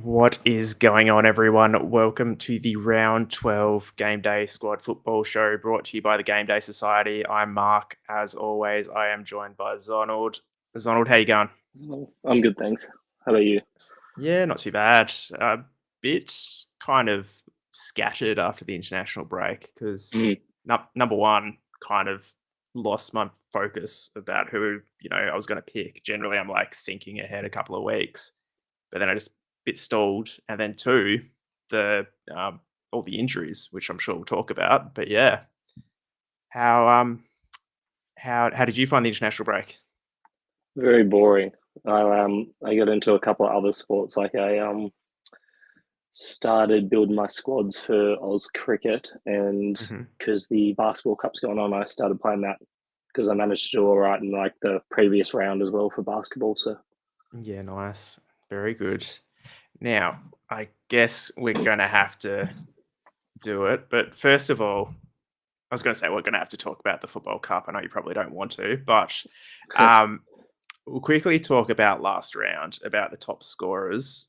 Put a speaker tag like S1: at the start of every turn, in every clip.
S1: What is going on, everyone? Welcome to the Round 12 Game Day Squad Football Show brought to you by the Game Day Society. I'm Mark. As always, I am joined by Zonald. Zonald, how you going?
S2: Well, I'm good, thanks. How about you?
S1: Yeah, not too bad. A bit kind of scattered after the international break because
S2: Mm,
S1: number one, kind of lost my focus about who, I was going to pick. Generally, I'm like thinking ahead a couple of weeks. But then I just bit stalled, and then 2, the, all the injuries, which I'm sure we'll talk about, but yeah. How, how did you find the international break?
S2: Very boring. I got into a couple of other sports. Like I started building my squads for Oz cricket, and
S1: Mhm.
S2: because the basketball cup's going on, I started playing that because I managed to do all right in like the previous round as well for basketball. So
S1: Yeah, nice. Very good. Now, I guess we're gonna have to do it, but first of all, I was gonna say we're gonna have to talk about the Football Cup. I know you probably don't want to, but, um, we'll quickly talk about last round, about the top scorers.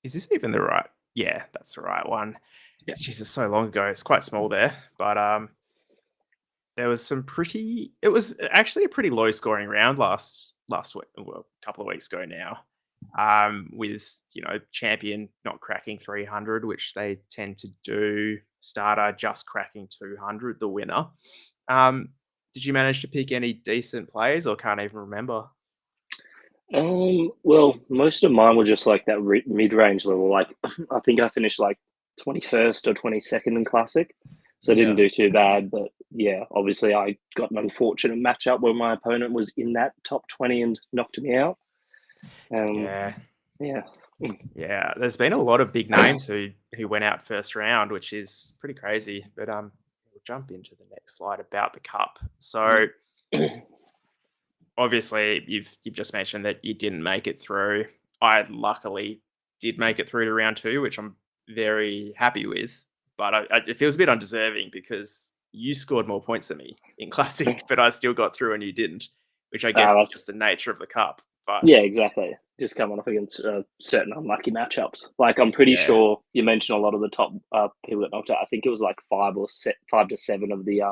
S1: Is this even the right? Yeah, that's the right one.
S2: yeah,
S1: Jesus, so long ago. It's quite small there, but there was some pretty. It was actually a pretty low scoring round last week. Well, a couple of weeks ago now. With champion not cracking 300, which they tend to do. Starter just cracking 200, the winner. Um, did you manage to pick any decent players, or can't even remember?
S2: Well, most of mine were just like that mid-range level. Like I think I finished like 21st or 22nd in classic, so I didn't
S1: Yeah,
S2: do too bad. But yeah, obviously I got an unfortunate matchup where my opponent was in that top 20 and knocked me out. Um,
S1: yeah.
S2: yeah.
S1: Yeah, there's been a lot of big names who went out first round, which is pretty crazy. But we'll jump into the next slide about the cup. So obviously, you've just mentioned that you didn't make it through. I luckily did make it through to round 2, which I'm very happy with. But it feels a bit undeserving because you scored more points than me in classic, but I still got through and you didn't, which I guess is
S2: That's
S1: just the nature of the cup. But
S2: Yeah, exactly. Just coming up against certain unlucky matchups. Like I'm pretty
S1: yeah,
S2: sure you mentioned a lot of the top people that knocked out. I think it was like 5 to 7 of the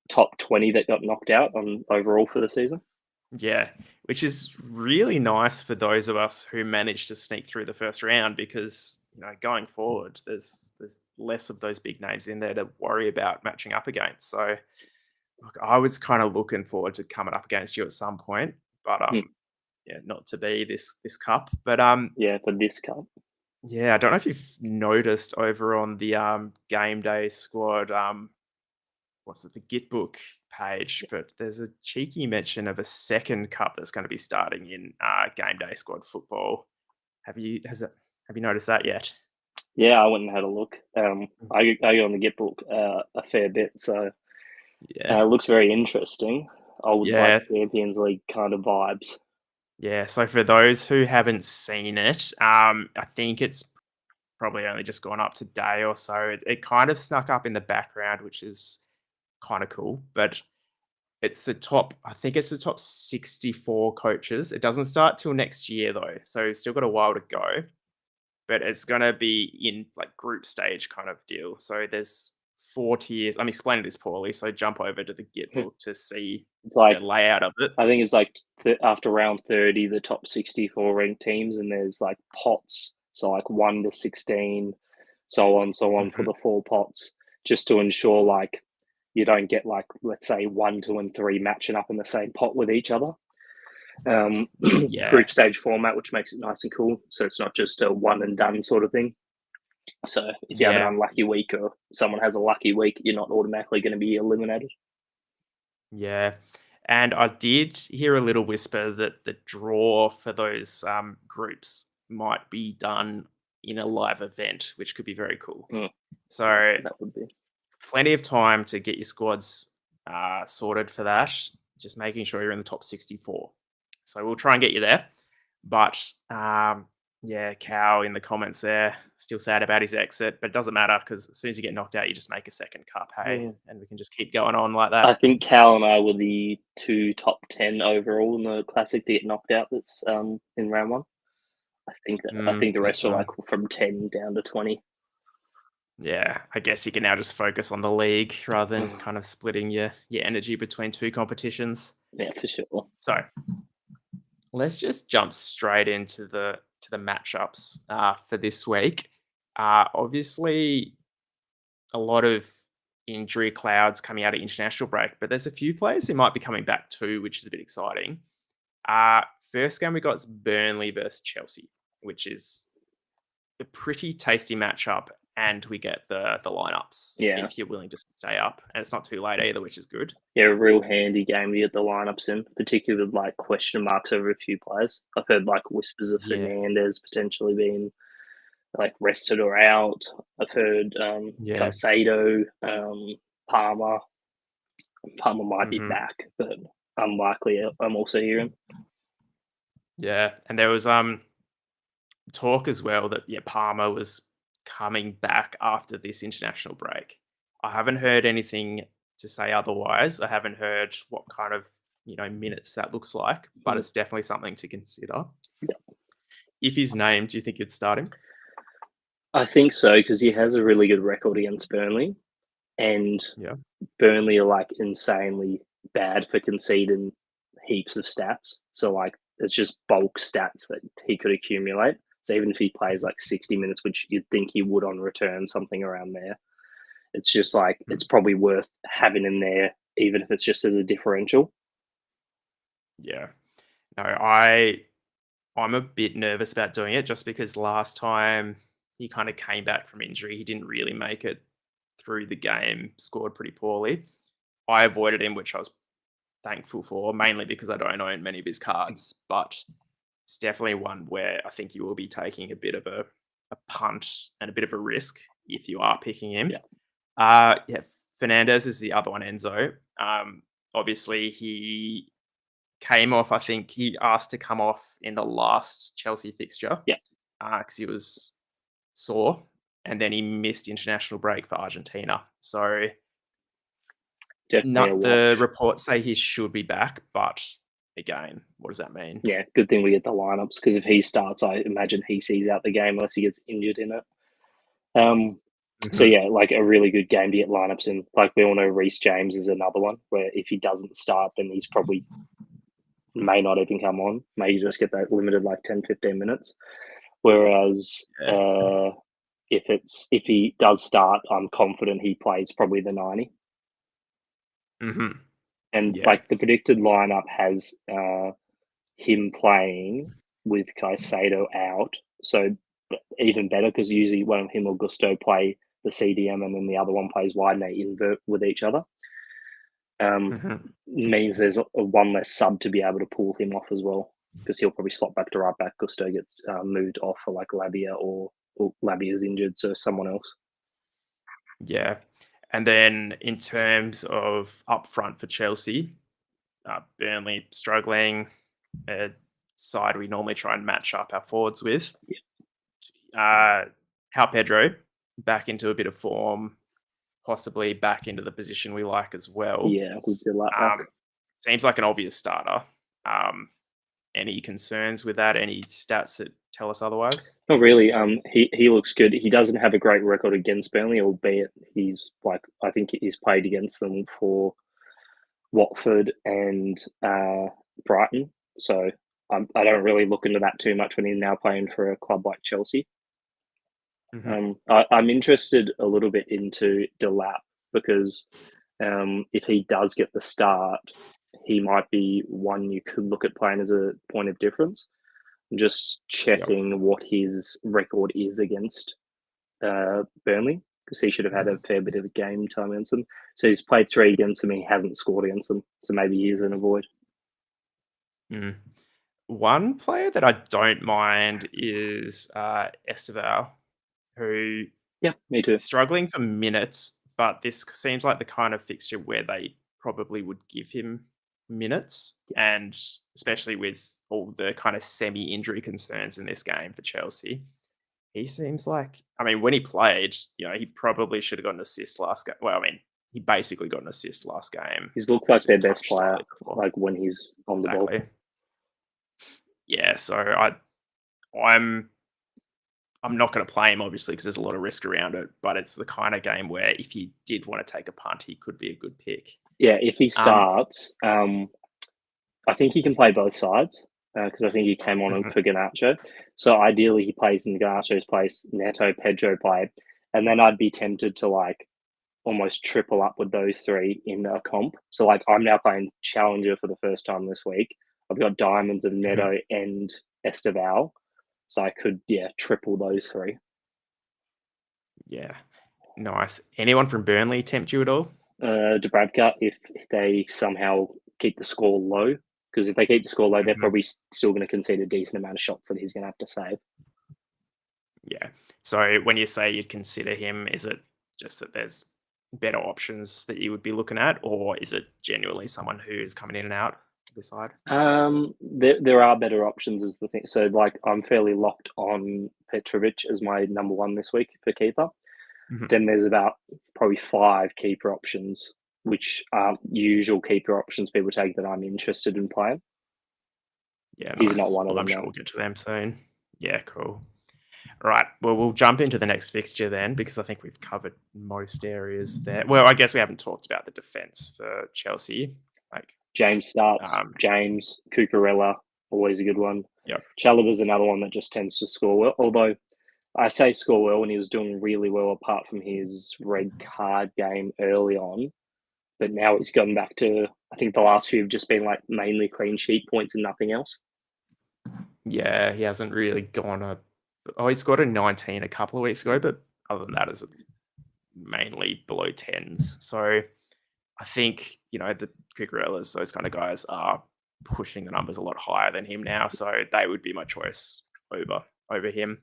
S2: top 20 that got knocked out on overall for the season.
S1: yeah, which is really nice for those of us who managed to sneak through the first round because going forward, there's less of those big names in there to worry about matching up against. So, look, I was kind of looking forward to coming up against you at some point, but
S2: Hmm.
S1: yeah, not to be this cup. But
S2: Yeah, for this cup.
S1: yeah, I don't know if you've noticed over on the game day squad what's it, the Gitbook page, but there's a cheeky mention of a second cup that's going to be starting in Game Day Squad Football. Have you noticed that yet?
S2: Yeah, I went and had a look.
S1: Mm.
S2: I go on the Get book a fair bit, so
S1: Yeah,
S2: it looks very interesting. Old like
S1: yeah,
S2: Champions League kind of vibes.
S1: yeah. So for those who haven't seen it, I think it's probably only just gone up today or so. It kind of snuck up in the background, which is kind of cool, but I think it's the top 64 coaches. It doesn't start till next year though, so still got a while to go. But it's gonna be in like group stage kind of deal. So there's 4 tiers. I'm explaining this poorly, so jump over to the Git book to see
S2: It's
S1: the
S2: like
S1: layout of it.
S2: I think it's like after round 30, the top 64 ranked teams, and there's like pots. So, like 1 to 16, so on for
S1: Mhm.
S2: the 4 pots, just to ensure like you don't get like, let's say, 1, 2, and 3 matching up in the same pot with each other. Um,
S1: Yeah.
S2: Group stage format, which makes it nice and cool. So, it's not just a one and done sort of thing. So, if you have an
S1: Yeah.
S2: unlucky week or someone has a lucky week, you're not automatically going to be eliminated.
S1: Yeah. And I did hear a little whisper that the draw for those, groups might be done in a live event, which could be very cool.
S2: Mm, yeah,
S1: So
S2: that would be.
S1: plenty of time to get your squads sorted for that. Just making sure you're in the top 64. So we'll try and get you there. But yeah, Cow in the comments there, still sad about his exit, but it doesn't matter because as soon as you get knocked out, you just make a second cup, hey,
S2: Yeah.
S1: and we can just keep going on like
S2: I
S1: that.
S2: think Cal and I were the two top 10 overall in the classic to get knocked out this in round one. I think the
S1: That's
S2: rest were
S1: right.
S2: like from 10 down to 20.
S1: Yeah, I guess you can now just focus on the league rather than kind of splitting your energy between two competitions.
S2: Yeah, for sure.
S1: So let's just jump straight into the matchups for this week. Obviously, a lot of injury clouds coming out of international break, but there's a few players who might be coming back too, which is a bit exciting. First game we got is Burnley versus Chelsea, which is a pretty tasty matchup, and we get the lineups
S2: Yeah.
S1: if you're willing to stay up, and it's not too late either, which is good.
S2: Yeah, a real handy game to get the lineups in, particularly with like question marks over a few players. I've heard like whispers of
S1: Yeah,
S2: Fernandez potentially being like rested or out. I've heard
S1: yeah,
S2: Caicedo, Palmer. Palmer might be
S1: hmm
S2: back, but unlikely. I'm also hearing.
S1: yeah. And there was talk as well that Palmer was coming back after this international break. I haven't heard anything to say otherwise. I haven't heard what kind of minutes that looks like, but
S2: Mm.
S1: it's definitely something to consider.
S2: Yeah.
S1: If he's named, do you think you'd start him?
S2: I think so because he has a really good record against Burnley, and
S1: Yeah.
S2: Burnley are like insanely bad for conceding heaps of stats. So like it's just bulk stats that he could accumulate. So even if he plays like 60 minutes, which you'd think he would on return, something around there, it's just like
S1: Mm.
S2: it's probably worth having him there, even if it's just as a differential.
S1: Yeah. No, I'm a bit nervous about doing it just because last time he kind of came back from injury, he didn't really make it through the game, scored pretty poorly. I avoided him, which I was thankful for, mainly because I don't own many of his cards, but it's definitely one where I think you will be taking a bit of a punt and a bit of a risk if you are picking him.
S2: Yeah.
S1: Yeah, Fernandez is the other one, Enzo. Obviously, he came off. I think he asked to come off in the last Chelsea fixture
S2: Yeah.
S1: because he was sore, and then he missed international break for Argentina. So,
S2: Definitely a
S1: not the
S2: watch.
S1: reports say he should be back, but again, what does that mean?
S2: Yeah, good thing we get the lineups because if he starts, I imagine he sees out the game unless he gets injured in it. Um, so
S1: Mhm.
S2: yeah, like a really good game to get lineups in. Like we all know, Reece James is another one where if he doesn't start, then he's probably may not even come on. May just get that limited like 10, 15 minutes. Whereas
S1: Yeah.
S2: if he does start, I'm confident he plays probably the 90.
S1: Mhm.
S2: And
S1: Yeah.
S2: like the predicted lineup has him playing with Caicedo out. So even better because usually one of him or Gusto play the CDM and then the other one plays wide and they invert with each other. Um,
S1: Mhm.
S2: means there's a one less sub to be able to pull him off as well because he'll probably slot back to right back. Gusto gets moved off for like Labia or Labia's injured, so someone else.
S1: Yeah. And then in terms of up front for Chelsea, Burnley struggling, a side we normally try and match up our forwards with. Uh, How Pedro back into a bit of form, possibly back into the position we like as well.
S2: Yeah, with the lap back.
S1: Um, Seems like an obvious starter. Um, any concerns with that? Any stats that tell us otherwise?
S2: Not really. He looks good. He doesn't have a great record against Burnley, albeit he's like I think he's played against them for Watford and Brighton. So I don't really look into that too much when he's now playing for a club like Chelsea.
S1: Hmm.
S2: I'm interested a little bit into Delap because if he does get the start, he might be one you could look at playing as a point of difference. Just
S1: Yep.
S2: checking what his record is against Burnley because he should have had a fair bit of game time against them. So he's played three against them. He hasn't scored against them. So maybe he is an avoid.
S1: Mm. One player that I don't mind is Esteval, who
S2: Yeah, me too.
S1: struggling for minutes, but this seems like the kind of fixture where they probably would give him minutes, and especially with all the kind of semi-injury concerns in this game for Chelsea, he seems like, I mean, when he played, he probably should have got an assist last game. Well, I mean, he basically got an assist last game,
S2: He's looked like their
S1: just
S2: best
S1: touched
S2: player,
S1: slightly before.
S2: like when he's on the ball.
S1: Exactly. Yeah, so I I'm not going to play him, obviously, because there's a lot of risk around it. But it's the kind of game where if he did want to take a punt, he could be a good pick.
S2: Yeah, if he
S1: Um,
S2: starts, I think he can play both sides because I think he came on
S1: mhm,
S2: for Garnacho. So ideally, he plays in Garnacho's place, Neto, Pedro play, and then I'd be tempted to like almost triple up with those three in a comp. So like I'm now playing Challenger for the first time this week. I've got Diamonds of
S1: mhm.
S2: Neto and Esteval. So I could, triple those three.
S1: Yeah, nice. Anyone from Burnley tempt you at all?
S2: Dubravka, if they somehow keep the score low, because if they keep the score low, they're
S1: Mhm.
S2: probably still going to concede a decent amount of shots that he's going to have to save.
S1: Yeah. So when you say you'd consider him, is it just that there's better options that you would be looking at, or is it genuinely someone who is coming in and out of the side?
S2: There are better options as the thing. So like I'm fairly locked on Petrovic as my number one this week for keeper.
S1: Mhm.
S2: Then there's about probably five keeper options, which aren't usual keeper options people take that I'm interested in playing.
S1: Yeah,
S2: He's not
S1: nice.
S2: one of
S1: Well, I'm
S2: them
S1: sure
S2: now.
S1: we'll get to them soon. Yeah, cool. Right. Well, we'll jump into the next fixture then, because I think we've covered most areas there. Well, I guess we haven't talked about the defense for Chelsea. Like,
S2: James starts.
S1: um,
S2: James, Cucurella, always a good one.
S1: yep.
S2: Chalobah's another one that just tends to score well. Although I say score well when he was doing really well apart from his red card game early on. But now he's gone back to, I think the last few have just been like mainly clean sheet points and nothing else.
S1: Yeah, he hasn't really gone a. Oh, he scored a 19 a couple of weeks ago, but other than that, is mainly below tens. So I think, the Cucurellas, those kind of guys are pushing the numbers a lot higher than him now. So they would be my choice over him.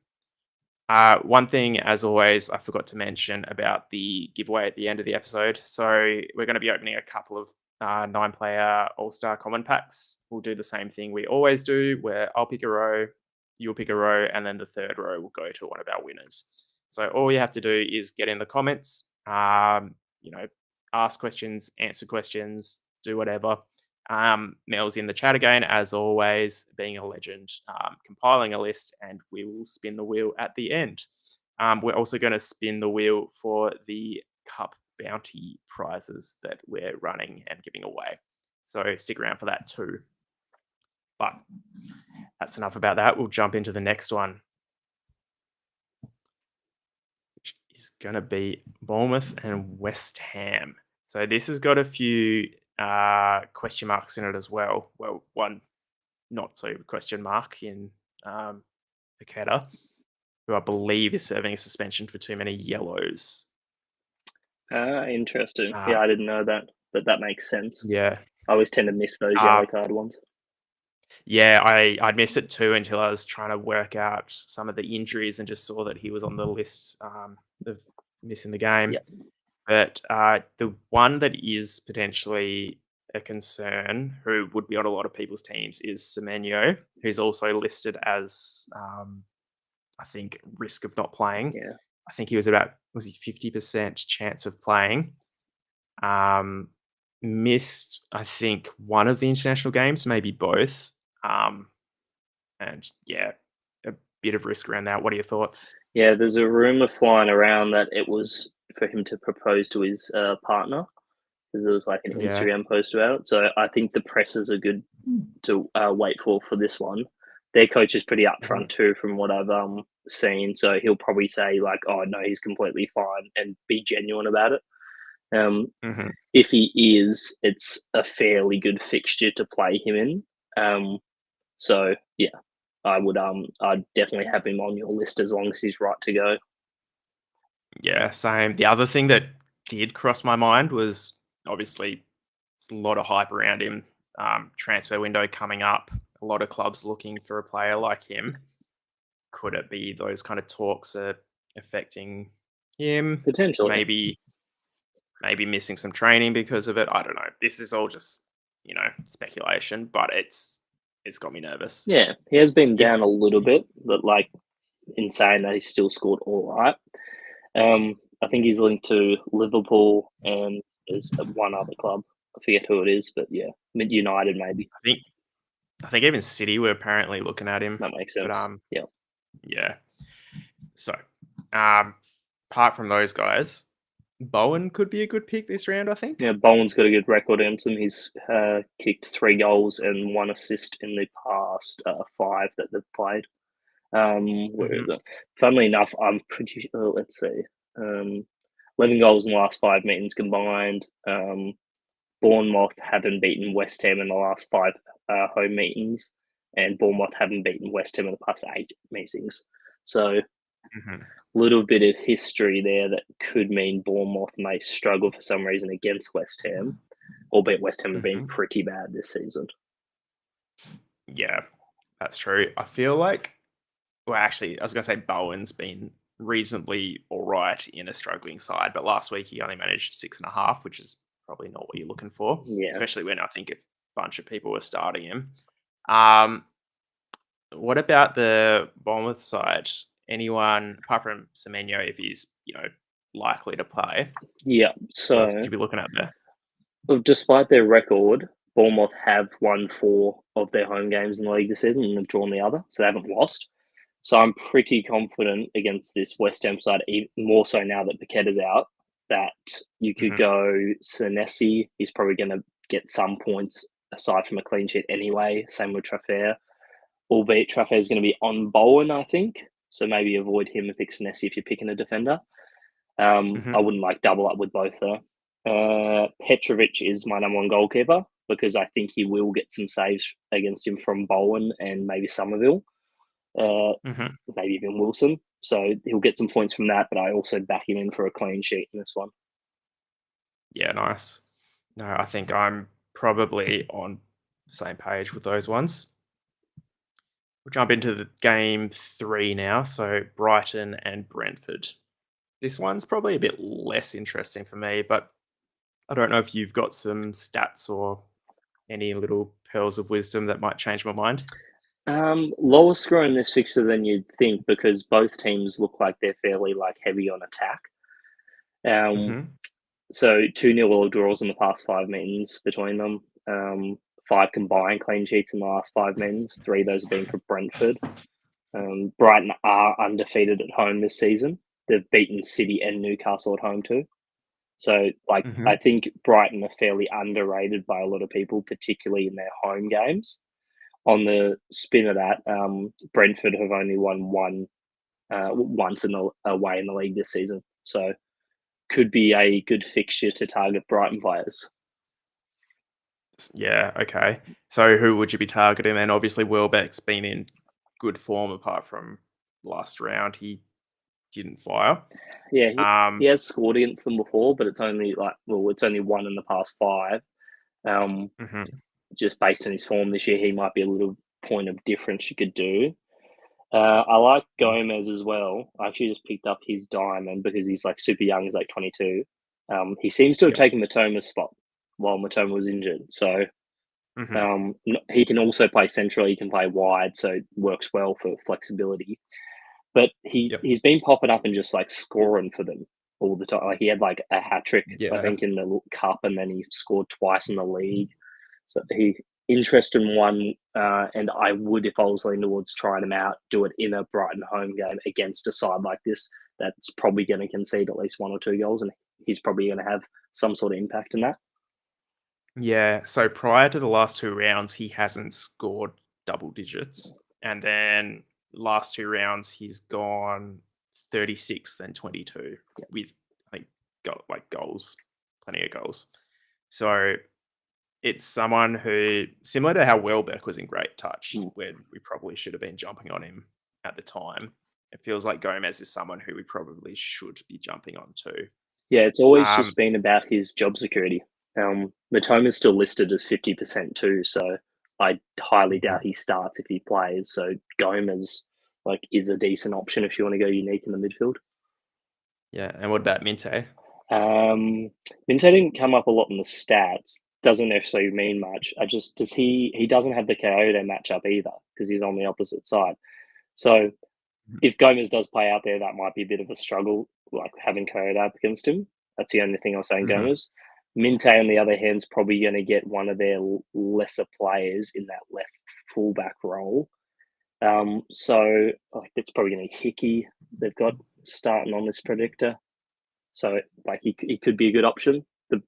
S1: One thing, as always, I forgot to mention about the giveaway at the end of the episode. So we're going to be opening a couple of 9-player All-Star common packs. We'll do the same thing we always do, where I'll pick a row, you'll pick a row, and then the third row will go to one of our winners. So all you have to do is get in the comments, ask questions, answer questions, do whatever. Mel's in the chat again, as always, being a legend, compiling a list, and we will spin the wheel at the end. We're also going to spin the wheel for the cup bounty prizes that we're running and giving away. So stick around for that too. But that's enough about that. We'll jump into the next one, which is going to be Bournemouth and West Ham. So this has got a few question marks in it as well. Well, one not so question mark in Paqueta, who I believe is serving a suspension for too many yellows.
S2: Interesting.
S1: Um,
S2: Yeah, I didn't know that, but that makes sense.
S1: yeah.
S2: I always tend to miss those
S1: Uh,
S2: yellow card ones.
S1: yeah, I'd missed it too until I was trying to work out some of the injuries and just saw that he was on the list of missing the game.
S2: Yeah.
S1: But the one that is potentially a concern, who would be on a lot of people's teams, is Semenyo, who's also listed as, I think, risk of not playing.
S2: Yeah.
S1: I think he was 50% chance of playing. Missed, I think, one of the international games, maybe both. And yeah, a bit of risk around that. What are your thoughts?
S2: Yeah, there's a rumor flying around that it was for him to propose to his partner because there was like an
S1: Yeah.
S2: Instagram post about it. So I think the presses are good to wait for this one. Their coach is pretty
S1: Mhm.
S2: upfront too, from what I've seen. So he'll probably say like, "Oh no, he's completely fine," and be genuine about it. Um,
S1: Mhm.
S2: if he is, it's a fairly good fixture to play him in. So yeah, I'd definitely have him on your list as long as he's right to go.
S1: Yeah, same. The other thing that did cross my mind was obviously it's a lot of hype around him. Transfer window coming up. A lot of clubs looking for a player like him. Could it be those kind of talks are affecting him?
S2: Potentially.
S1: Maybe missing some training because of it. I don't know. This is all just speculation, but it's got me nervous.
S2: Yeah, he has been down
S1: If
S2: a little bit, but like in saying that, he still scored all right. I think he's linked to Liverpool and there's one other club. I forget who it is, but yeah, United maybe.
S1: I think even City were apparently looking at him,
S2: That makes
S1: but
S2: sense. Yeah.
S1: Yeah. So, um, apart from those guys, Bowen could be a good pick this round, I think.
S2: Yeah, Bowen's got a good record against him. He's kicked 3 goals and 1 assist in the past 5 that they've played. Where is
S1: Hmm.
S2: it? Funnily enough, I'm pretty. Let's see. 11 goals in the last 5 meetings combined. Bournemouth haven't beaten West Ham in the last 5 home meetings, and Bournemouth haven't beaten West Ham in the past 8 meetings. So
S1: Hmm.
S2: a little bit of history there that could mean Bournemouth may struggle for some reason against West Ham, albeit West Ham have been
S1: Hmm.
S2: pretty bad this season.
S1: Yeah, that's true. I feel like, well, actually, I was going to say Bowen's been reasonably all right in a struggling side, but last week he only managed 6.5, which is probably not what you're looking for,
S2: Yeah.
S1: especially when I think a bunch of people were starting him. Um, what about the Bournemouth side? Anyone apart from Semenyo, if he's likely to play,
S2: Yeah.
S1: who else would
S2: So,
S1: you be looking at there?
S2: despite their record, Bournemouth have won 4 of their home games in the league this season and have drawn the other, so they haven't lost. So I'm pretty confident against this West Ham side, more so now that Paqueta's out, that you could
S1: Hmm.
S2: go Senesi. He's probably going to get some points aside from a clean sheet anyway. Same with Trafford, albeit Trafford is going to be on Bowen, I think. So maybe avoid him and pick Senesi if you're picking a defender. I
S1: Hmm.
S2: wouldn't like double up with both though. Petrovic is my number one goalkeeper because I think he will get some saves against him from Bowen and maybe Somerville, uh,
S1: Hmm.
S2: maybe even Wilson. So he'll get some points from that, but I also back him in for a clean sheet in this one.
S1: Yeah, nice. No, I think I'm probably on the same page with those ones. We'll jump into the game 3 now. So Brighton and Brentford. This one's probably a bit less interesting for me, but I don't know if you've got some stats or any little pearls of wisdom that might change my mind.
S2: Lower score in this fixture than you'd think because both teams look like they're fairly like heavy on attack. Um,
S1: Hmm.
S2: so 2-0 all draws in the past 5 meetings between them. 5 combined clean sheets in the last 5 meetings. 3 of those have been for Brentford. Brighton are undefeated at home this season. They've beaten City and Newcastle at home too. So, like, I
S1: Hmm.
S2: think Brighton are fairly underrated by a lot of people, particularly in their home games. On the spin of that, Brentford have only won once in the away in the league this season, so could be a good fixture to target Brighton players.
S1: Yeah, okay. So who would you be targeting then? Obviously, Welbeck's been in good form apart from last round. He didn't fire.
S2: Yeah, he
S1: Um,
S2: has scored against them before, but it's only one in the past 5. Um,
S1: mhm.
S2: just based on his form this year, he might be a little point of difference you could do. I like Gomez as well. I actually just picked up his diamond because he's like super young. He's like 22. He seems to have
S1: Yep.
S2: taken Matoma's spot while Matoma was injured. So
S1: Mhm.
S2: he can also play central. He can play wide, so it works well for flexibility. But
S1: Yep.
S2: he's been popping up and just like scoring for them all the time. Like he had like a hat trick, I
S1: Yeah.
S2: think, in the cup, and then he scored twice in the league. So he interest in one, and I would, if I was leaning towards trying him out, do it in a Brighton home game against a side like this that's probably going to concede at least 1 or 2 goals, and he's probably going to have some sort of impact in that.
S1: Yeah. So prior to the last 2 rounds, he hasn't scored double digits, and then last 2 rounds he's gone 36th and 22 with I think goals, plenty of goals. So it's someone who, similar to how Welbeck was in great touch,
S2: Mm.
S1: when we probably should have been jumping on him at the time. It feels like Gomez is someone who we probably should be jumping on too.
S2: Yeah, it's always
S1: Um,
S2: just been about his job security. Matoma's still listed as 50% too, so I highly doubt
S1: mhm.
S2: he starts if he plays. So Gomez is a decent option if you want to go unique in the midfield.
S1: Yeah, and what about Minte?
S2: Um, Minte didn't come up a lot in the stats. Doesn't necessarily mean much. I just does he doesn't have the Coyote matchup either because he's on the opposite side. So
S1: Mhm.
S2: if Gomez does play out there, that might be a bit of a struggle, like having Coyote up against him. That's the only thing I'll say in
S1: Mhm.
S2: Gomez. Minte, on the other hand, is probably going to get one of their lesser players in that left fullback role. So like it's probably going to be Hickey. They've got starting on this predictor, so like he could be a good option. The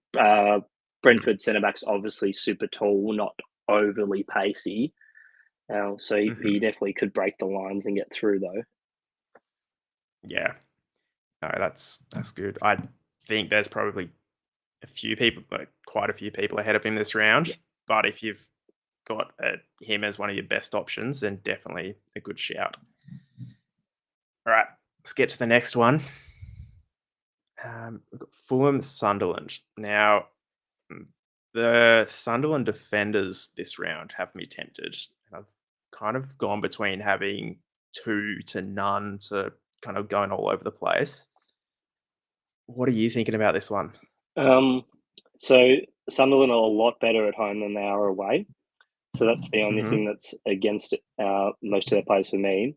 S2: Brentford centre back's obviously super tall, not overly pacey. So he definitely could break the lines and get through though.
S1: Yeah. No, that's good. I think there's probably a few people, like quite a few people ahead of him this round. But if you've got him as one of your best options, then definitely a good shout. All right, let's get to the next one. We've got Fulham Sunderland. Now, the Sunderland defenders this round have me tempted. I've kind of gone between having 2 to none to kind of going all over the place. What are you thinking about this one?
S2: So Sunderland are a lot better at home than they are away. So that's the only
S1: Mhm,
S2: thing that's against most of their players for me.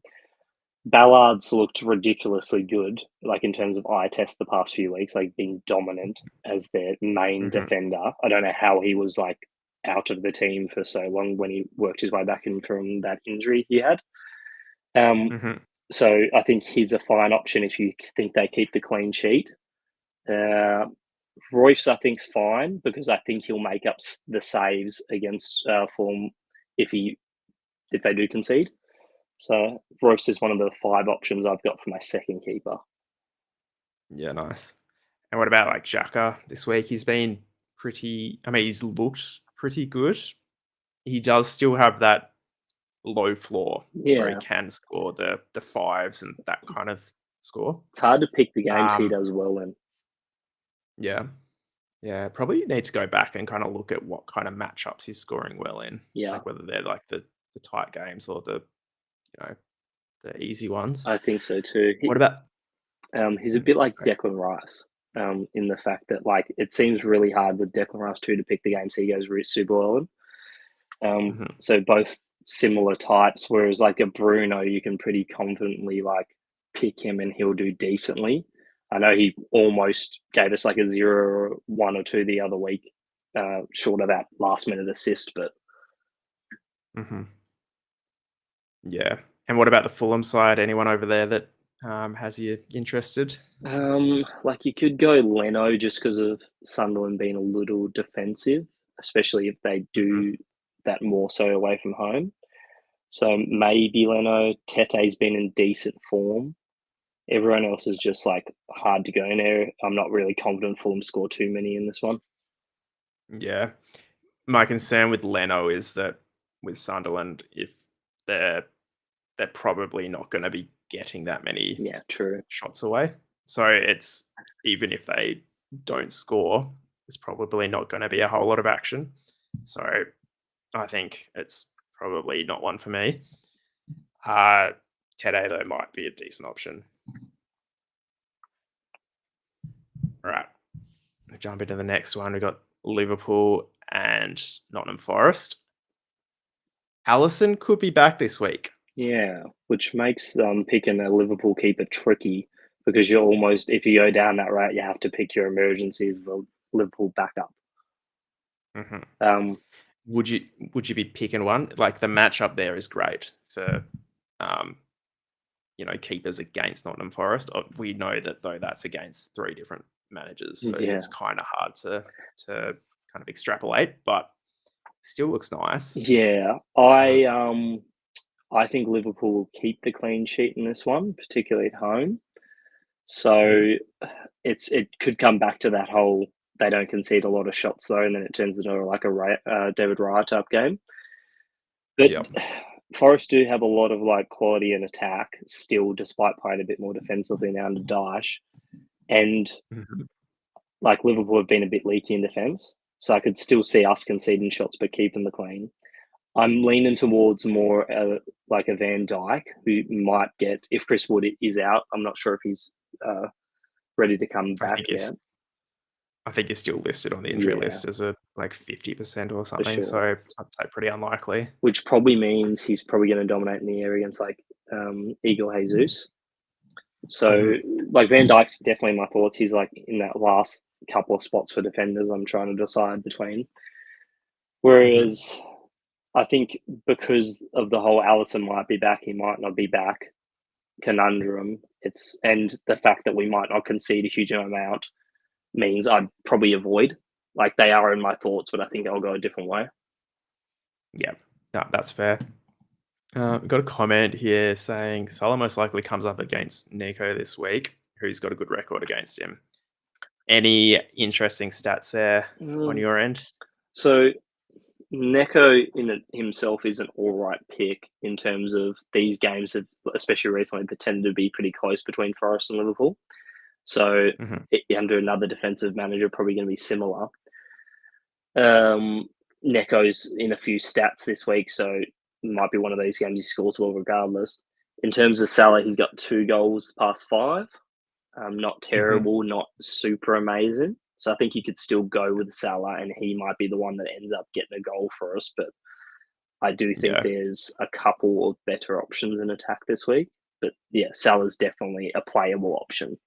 S2: Ballard's looked ridiculously good, like in terms of eye test the past few weeks, like being dominant as their main
S1: mhm,
S2: defender. I don't know how he was like out of the team for so long when he worked his way back in from that injury he had. Um,
S1: mhm.
S2: so I think he's a fine option if you think they keep the clean sheet. Uh, Royce, I think's fine because I think he'll make up the saves against Fulham if they do concede. So Royce is one of the 5 options I've got for my second keeper.
S1: Yeah, nice. And what about like Xhaka this week? He's been pretty. I mean, he's looked pretty good. He does still have that low floor where he
S2: Yeah,
S1: can score the fives and that kind of score.
S2: it's hard to pick the games he
S1: Um,
S2: does well in.
S1: yeah, yeah. Probably need to go back and kind of look at what kind of matchups he's scoring well in,
S2: Yeah,
S1: like whether they're like the tight games or the easy ones.
S2: I think so too.
S1: What about?
S2: He's a bit like
S1: Sorry.
S2: Declan Rice, in the fact that like it seems really hard with Declan Rice too to pick the games he goes super well in.
S1: Mhm,
S2: So both similar types, whereas like a Bruno, you can pretty confidently like pick him and he'll do decently. I know he almost gave us like a 0 or 1 or 2 the other week, short of that last minute assist, but
S1: mhm. Yeah. And what about the Fulham side? Anyone over there that has you interested?
S2: like you could go Leno just because of Sunderland being a little defensive, especially if they
S1: Mhm.
S2: do that more so away from home. So maybe Leno. Tete's been in decent form. Everyone else is just like hard to go in there. I'm not really confident Fulham score too many in this one.
S1: Yeah. My concern with Leno is that with Sunderland, if they're they're probably not going to be getting that many
S2: Yeah, true.
S1: shots away. So it's even if they don't score, there's probably not going to be a whole lot of action. So I think it's probably not one for me. Uh, Tede though might be a decent option. All right, we'll jump into the next one. We got Liverpool and Nottingham Forest. Allison could be back this week.
S2: Yeah, which makes picking a Liverpool keeper tricky because you're almost if you go down that route, you have to pick your emergency as the Liverpool backup.
S1: Mhm.
S2: Um,
S1: Would you be picking one? Like the matchup there is great for um, keepers against Nottingham Forest. We know that though that's against 3 different managers, so
S2: yeah,
S1: it's kind of hard to kind of extrapolate, but still looks nice.
S2: yeah.
S1: Uh,
S2: I think Liverpool will keep the clean sheet in this one, particularly at home.
S1: mhm.
S2: So it could come back to that whole they don't concede a lot of shots though, and then it turns into like a David Raya type game. But
S1: Yep.
S2: Forest do have a lot of like quality and attack still, despite playing a bit more defensively now under Daesh. And
S1: Mhm.
S2: like Liverpool have been a bit leaky in defence, so I could still see us conceding shots but keeping the clean. I'm leaning towards more like a Van Dyke who might get if Chris Wood is out. I'm not sure if he's uh, ready to come
S1: I
S2: back
S1: think
S2: yet.
S1: it's I think he's still listed on the injury
S2: Yeah,
S1: list as a like 50% or
S2: for
S1: something,
S2: sure.
S1: so I'd say pretty unlikely.
S2: Which probably means he's probably going to dominate in the area against like Eagle Jesus. So
S1: Mhm.
S2: like Van Dyke's definitely my thoughts. He's like in that last couple of spots for defenders. I'm trying to decide between.
S1: Mhm.
S2: Whereas I think because of the whole Allison might be back, he might not be back conundrum, and the fact that we might not concede a huge amount means I'd probably avoid. Like, they are in my thoughts, but I think I'll go a different way.
S1: Yeah, no, that's fair. We've got a comment here saying Salah most likely comes up against Nico this week, who's got a good record against him. Any interesting stats there on your end?
S2: So Neko himself is an all right pick in terms of these games have, especially recently, pretended to be pretty close between Forest and Liverpool. So under another defensive manager, probably going to be similar. Neko's in a few stats this week, so it might be one of these games he scores well regardless. In terms of Salah, he's got 2 goals past 5. Not terrible, not super amazing. So I think you could still go with Salah, and he might be the one that ends up getting a goal for us. But I do think there's a couple of better options in attack this week. But yeah, Salah's definitely a playable option.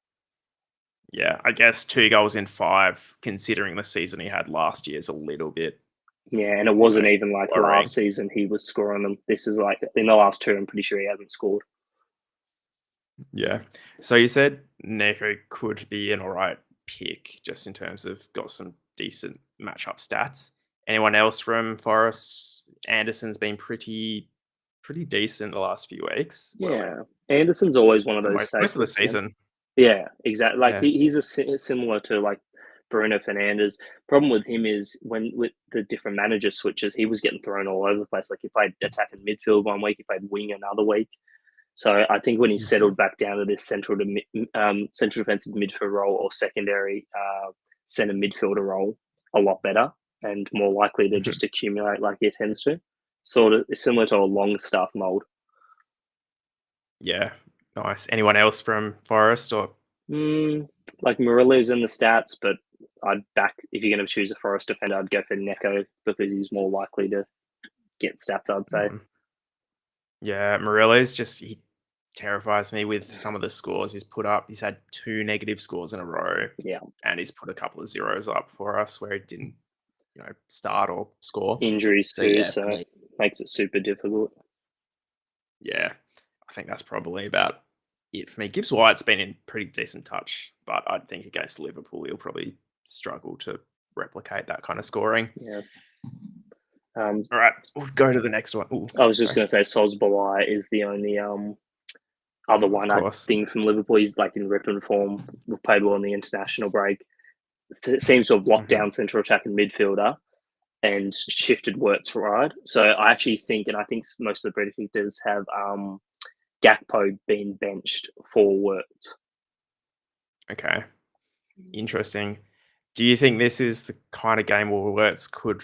S1: Yeah, I guess 2 goals in 5, considering the season he had last year, is a little bit.
S2: Yeah, and it wasn't even like
S1: worrying.
S2: last season he was scoring them. This is like in the last 2, I'm pretty sure he hasn't scored.
S1: Yeah. So you said Neko could be an all right pick, just in terms of got some decent matchup stats. Anyone else from Forest? Anderson's been pretty decent the last few weeks.
S2: Yeah, Anderson's always one of those
S1: Most of the season.
S2: Yeah, exactly. Like,
S1: Yeah.
S2: he's similar to like Bruno Fernandes. Problem with him is when with the different manager switches, he was getting thrown all over the place. Like, he played attacking midfield one week, he played wing another week. So I think when he settled back down to this central defensive midfield role or secondary centre midfielder role, a lot better and more likely to just accumulate like he tends to. Sort of similar to a long staff mold.
S1: Yeah, nice. Anyone else from Forest or?
S2: Like Murilla's in the stats, but I'd back if you're going to choose a Forest defender, I'd go for Neko because he's more likely to get stats, I'd say.
S1: Yeah, Murilla's he terrifies me with some of the scores he's put up. He's had 2 negative scores in a row.
S2: Yeah.
S1: And he's put a couple of zeros up for us where he didn't, start or score.
S2: Injuries
S1: So,
S2: too,
S1: yeah,
S2: so it makes it super difficult.
S1: Yeah, I think that's probably about it for me. Gibbs White's been in pretty decent touch, but I think against Liverpool he'll probably struggle to replicate that kind of scoring.
S2: Yeah.
S1: All right, we'll go to the next one. Ooh,
S2: I was just going to say Sosbolai is the only other one I think from Liverpool. He's like in ripping form. We played well in the international break. It seems to have locked down central attacking midfielder and shifted Wirtz right. So I actually think, and I think most of the predictors have Gakpo being benched for Wirtz.
S1: Okay, interesting. Do you think this is the kind of game where Wirtz could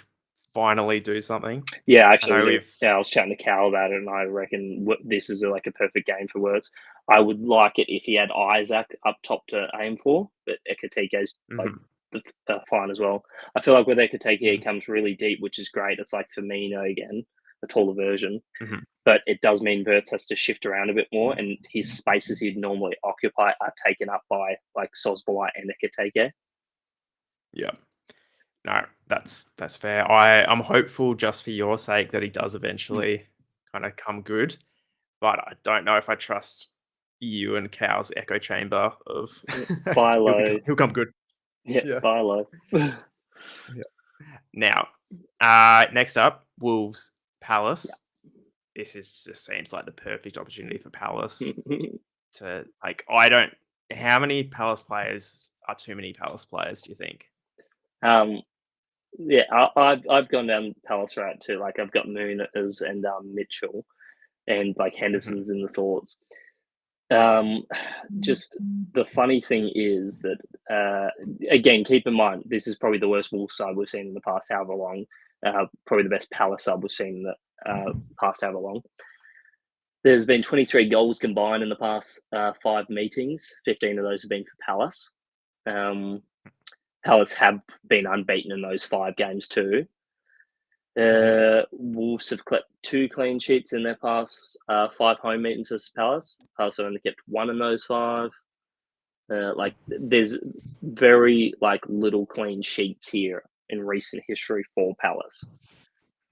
S1: finally do something?
S2: Yeah, actually, I was chatting to Cal about it, and I reckon this is like a perfect game for Wirtz. I would like it if he had Isaac up top to aim for, but Ekatike's like fine as well. I feel like with Ekatike, he comes really deep, which is great. It's like Firmino again, a taller version. But it does mean Wirtz has to shift around a bit more, and his spaces he'd normally occupy are taken up by like Sosbolai and Ekatike.
S1: Yeah. No, that's fair. I'm hopeful just for your sake that he does eventually kind of come good, but I don't know if I trust you and Cal's echo chamber of
S2: Philo.
S1: he'll come good.
S2: Yeah. Philo.
S1: Yeah. Now, next up, Wolves Palace. Yeah. This just seems like the perfect opportunity for Palace to how many Palace players are too many Palace players, do you think?
S2: Yeah, I've gone down Palace route too. Like, I've got Nunes and Mitchell, and like Henderson's in the thoughts. Just the funny thing is that again, keep in mind this is probably the worst Wolves side we've seen in the past however long. Probably the best Palace side we've seen in the past however long. There's been 23 goals combined in the past 5 meetings. 15 of those have been for Palace. Palace have been unbeaten in those 5 games too. Wolves have kept 2 clean sheets in their past 5 home meetings versus Palace. Palace have only kept 1 in those 5. There's very little clean sheets here in recent history for Palace.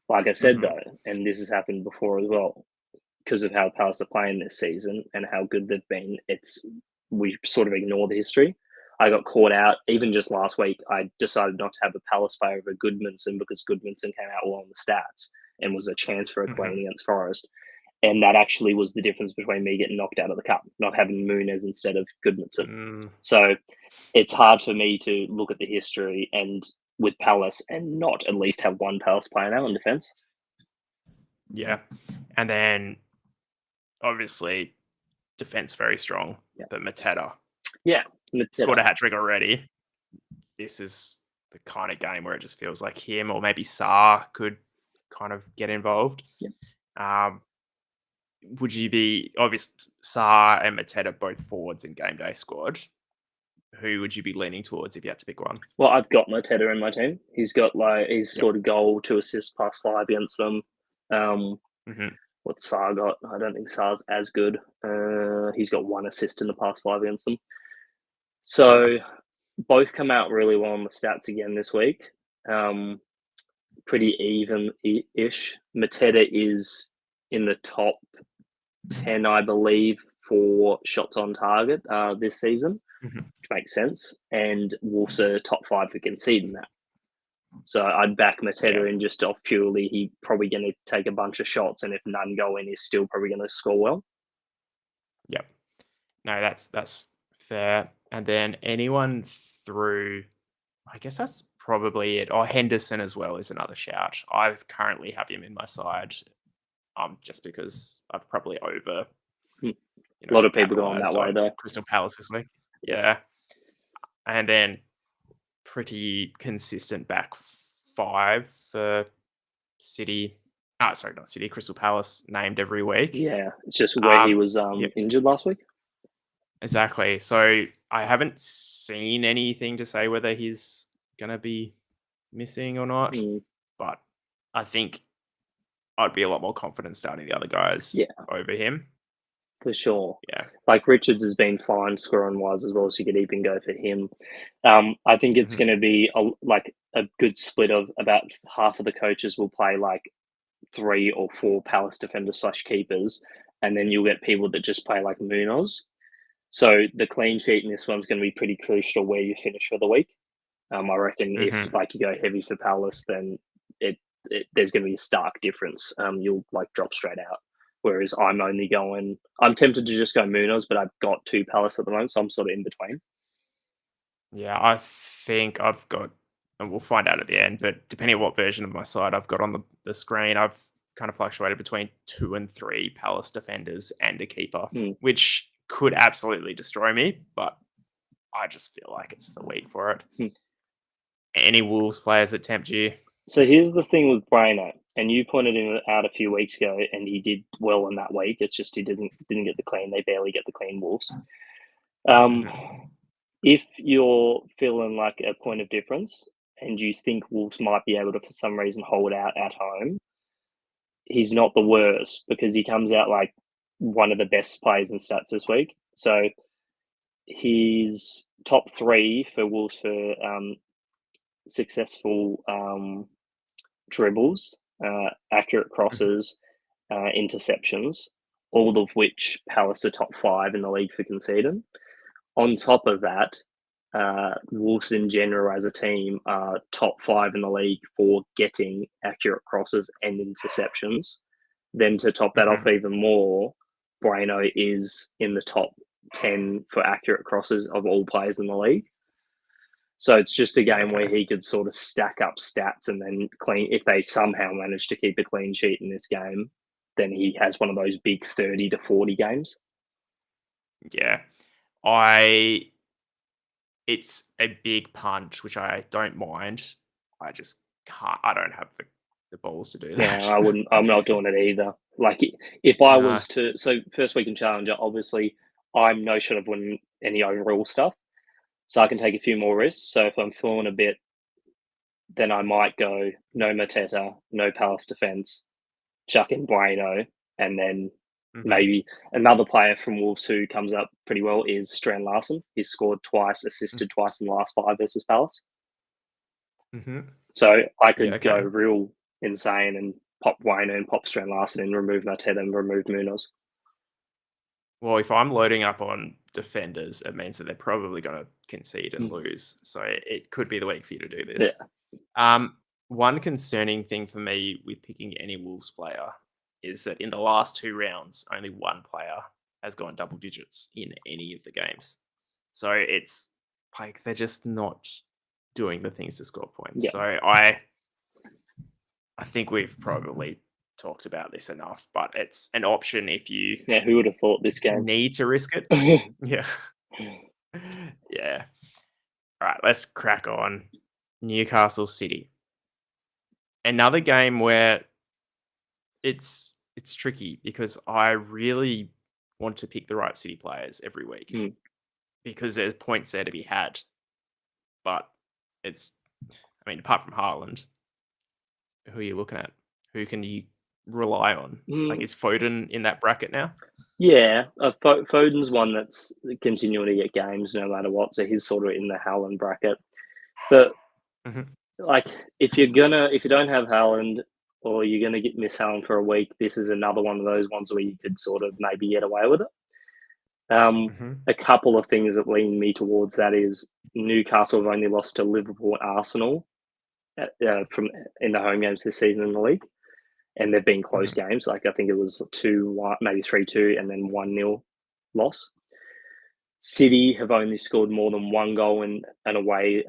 S2: Like I said
S1: Mhm.
S2: though, and this has happened before as well, because of how Palace are playing this season and how good they've been, we sort of ignore the history. I got caught out even just last week. I decided not to have a Palace player over Goodmanson because Goodmanson came out well on the stats and was a chance for a
S1: Mhm.
S2: clean against Forest. And that actually was the difference between me getting knocked out of the cup, not having Muniz instead of Goodmanson.
S1: Mm,
S2: So it's hard for me to look at the history and with Palace and not at least have one Palace player now in defence.
S1: yeah. And then obviously defense very strong,
S2: Yeah.
S1: but Mateta
S2: Yeah.
S1: scored
S2: Mateta.
S1: a hat trick already. This is the kind of game where it just feels like him or maybe Saar could kind of get involved.
S2: Yeah.
S1: Um, would you be obvious Saar and Mateta both forwards in game day squad? Who would you be leaning towards if you had to pick one?
S2: Well, I've got Mateta in my team. He's
S1: Yep.
S2: scored a goal, 2 assists, +5 against them.
S1: Hmm.
S2: What Saar got? I don't think Saar's as good. He's got 1 assist in the +5 against them.
S1: Yeah.
S2: So both come out really well on the stats again this week. Pretty even-ish. Mateta is in the top 10, I believe, for shots on target this season,
S1: Hmm.
S2: which makes sense. And Wolves are top 5 for conceding that. So I'd back
S1: Yeah.
S2: Mateta in just off purely he probably going to take a bunch of shots, and if none go in, he's still probably going to score well.
S1: Yep. No, that's fair. And then anyone through, I guess that's probably it. Oh, Henderson as well is another shout. I currently have him in my side, just because I've probably over,
S2: Hmm. A lot of people going that
S1: capitalized
S2: way
S1: on
S2: though.
S1: Crystal Palace this week.
S2: Yeah,
S1: Yeah, and then pretty consistent back five for City. Ah, sorry, not City. Crystal Palace named every week.
S2: yeah. It's just where he
S1: Um,
S2: was
S1: yeah,
S2: injured last week.
S1: exactly. So I haven't seen anything to say whether he's gonna be missing or not,
S2: Mm,
S1: but I think I'd be a lot more confident starting the other guys
S2: yeah,
S1: over him.
S2: for sure.
S1: Yeah.
S2: Like Richards has been fine scoring wise as well, so you could even go for him. I think it's
S1: Mhm.
S2: going to be a good split of about half of the coaches will play like 3 or 4 Palace defenders / keepers, and then you'll get people that just play like Munoz. So the clean sheet in this one's going to be pretty crucial where you finish for the week. I reckon if
S1: Mhm.
S2: like you go heavy for Palace, then there's going to be a stark difference. You'll like drop straight out. Whereas I'm tempted to just go Munoz, but I've got 2 Palace at the moment, so I'm sort of in between.
S1: Yeah, I think I've got, and we'll find out at the end, but depending on what version of my side I've got on the screen, I've kind of fluctuated between 2 and 3 Palace defenders and a keeper,
S2: Hmm.
S1: which could absolutely destroy me, but I just feel like it's the week for it.
S2: Hmm.
S1: Any Wolves players that tempt you?
S2: So here's the thing with Brano, and you pointed him out a few weeks ago, and he did well in that week. It's just he didn't get the clean. They barely get the clean Wolves. Um,
S1: Mhm.
S2: if you're feeling like a point of difference, and you think Wolves might be able to, for some reason, hold out at home, he's not the worst because he comes out like one of the best players in stats this week. So he's top 3 for Wolves for successful dribbles, accurate
S1: Mhm.
S2: crosses, interceptions, all of which Palace are top 5 in the league for conceding. On top of that, Wolves in general as a team are top 5 in the league for getting accurate crosses and interceptions. Then to top that off
S1: Mhm.
S2: even more, Brano is in the top 10 for accurate crosses of all players in the league. So it's just a game where
S1: Okay.
S2: he could sort of stack up stats and then clean. If they somehow manage to keep a clean sheet in this game, then he has one of those big 30 to 40 games.
S1: Yeah. I It's a big punch, which I don't mind. I just can't. I don't have the balls to do
S2: Yeah,
S1: that.
S2: I wouldn't. I'm not doing it either. Like if I
S1: No.
S2: was to, so first week in Challenger, obviously I'm no shot of winning any overall stuff, so I can take a few more risks. So if I'm feeling a bit, then I might go no Mateta, no Palace defense, chuck in Bueno, and then
S1: Mhm.
S2: maybe another player from Wolves who comes up pretty well is Strand Larson. He's scored twice, assisted twice in the last 5 versus Palace.
S1: Mhm.
S2: So I
S1: Yeah.
S2: could go
S1: Okay.
S2: real insane and pop Wayne and pop Strand Larson and remove Mateta and remove Munoz.
S1: Well, if I'm loading up on defenders, it means that they're probably going to concede and lose. So it could be the week for you to do
S2: Yeah.
S1: this. One concerning thing for me with picking any Wolves player is that in the last 2 rounds, only one player has gone double digits in any of the games. So it's like they're just not doing the things to score points.
S2: Yeah.
S1: So I think we've probably talked about this enough, but it's an option if you
S2: Who would have thought this game?
S1: need to risk it. Yeah. Yeah. All right, let's crack on. Newcastle City. Another game where it's tricky because I really want to pick the right City players every week because there's points there to be had. But apart from Haaland, who are you looking at? Who can you rely on? Like, is Foden in that bracket now?
S2: Yeah, Foden's one that's continuing to get games no matter what, so he's sort of in the Haaland bracket. But like, if you don't have Haaland or you're gonna miss Haaland for a week, this is another one of those ones where you could sort of maybe get away with it. A couple of things that lean me towards that is Newcastle have only lost to Liverpool and Arsenal from in the home games this season in the league, and they've been close games. Like I think it was 2-1, maybe 3-2, and then 1-0 loss. City have only scored more than 1 goal in an away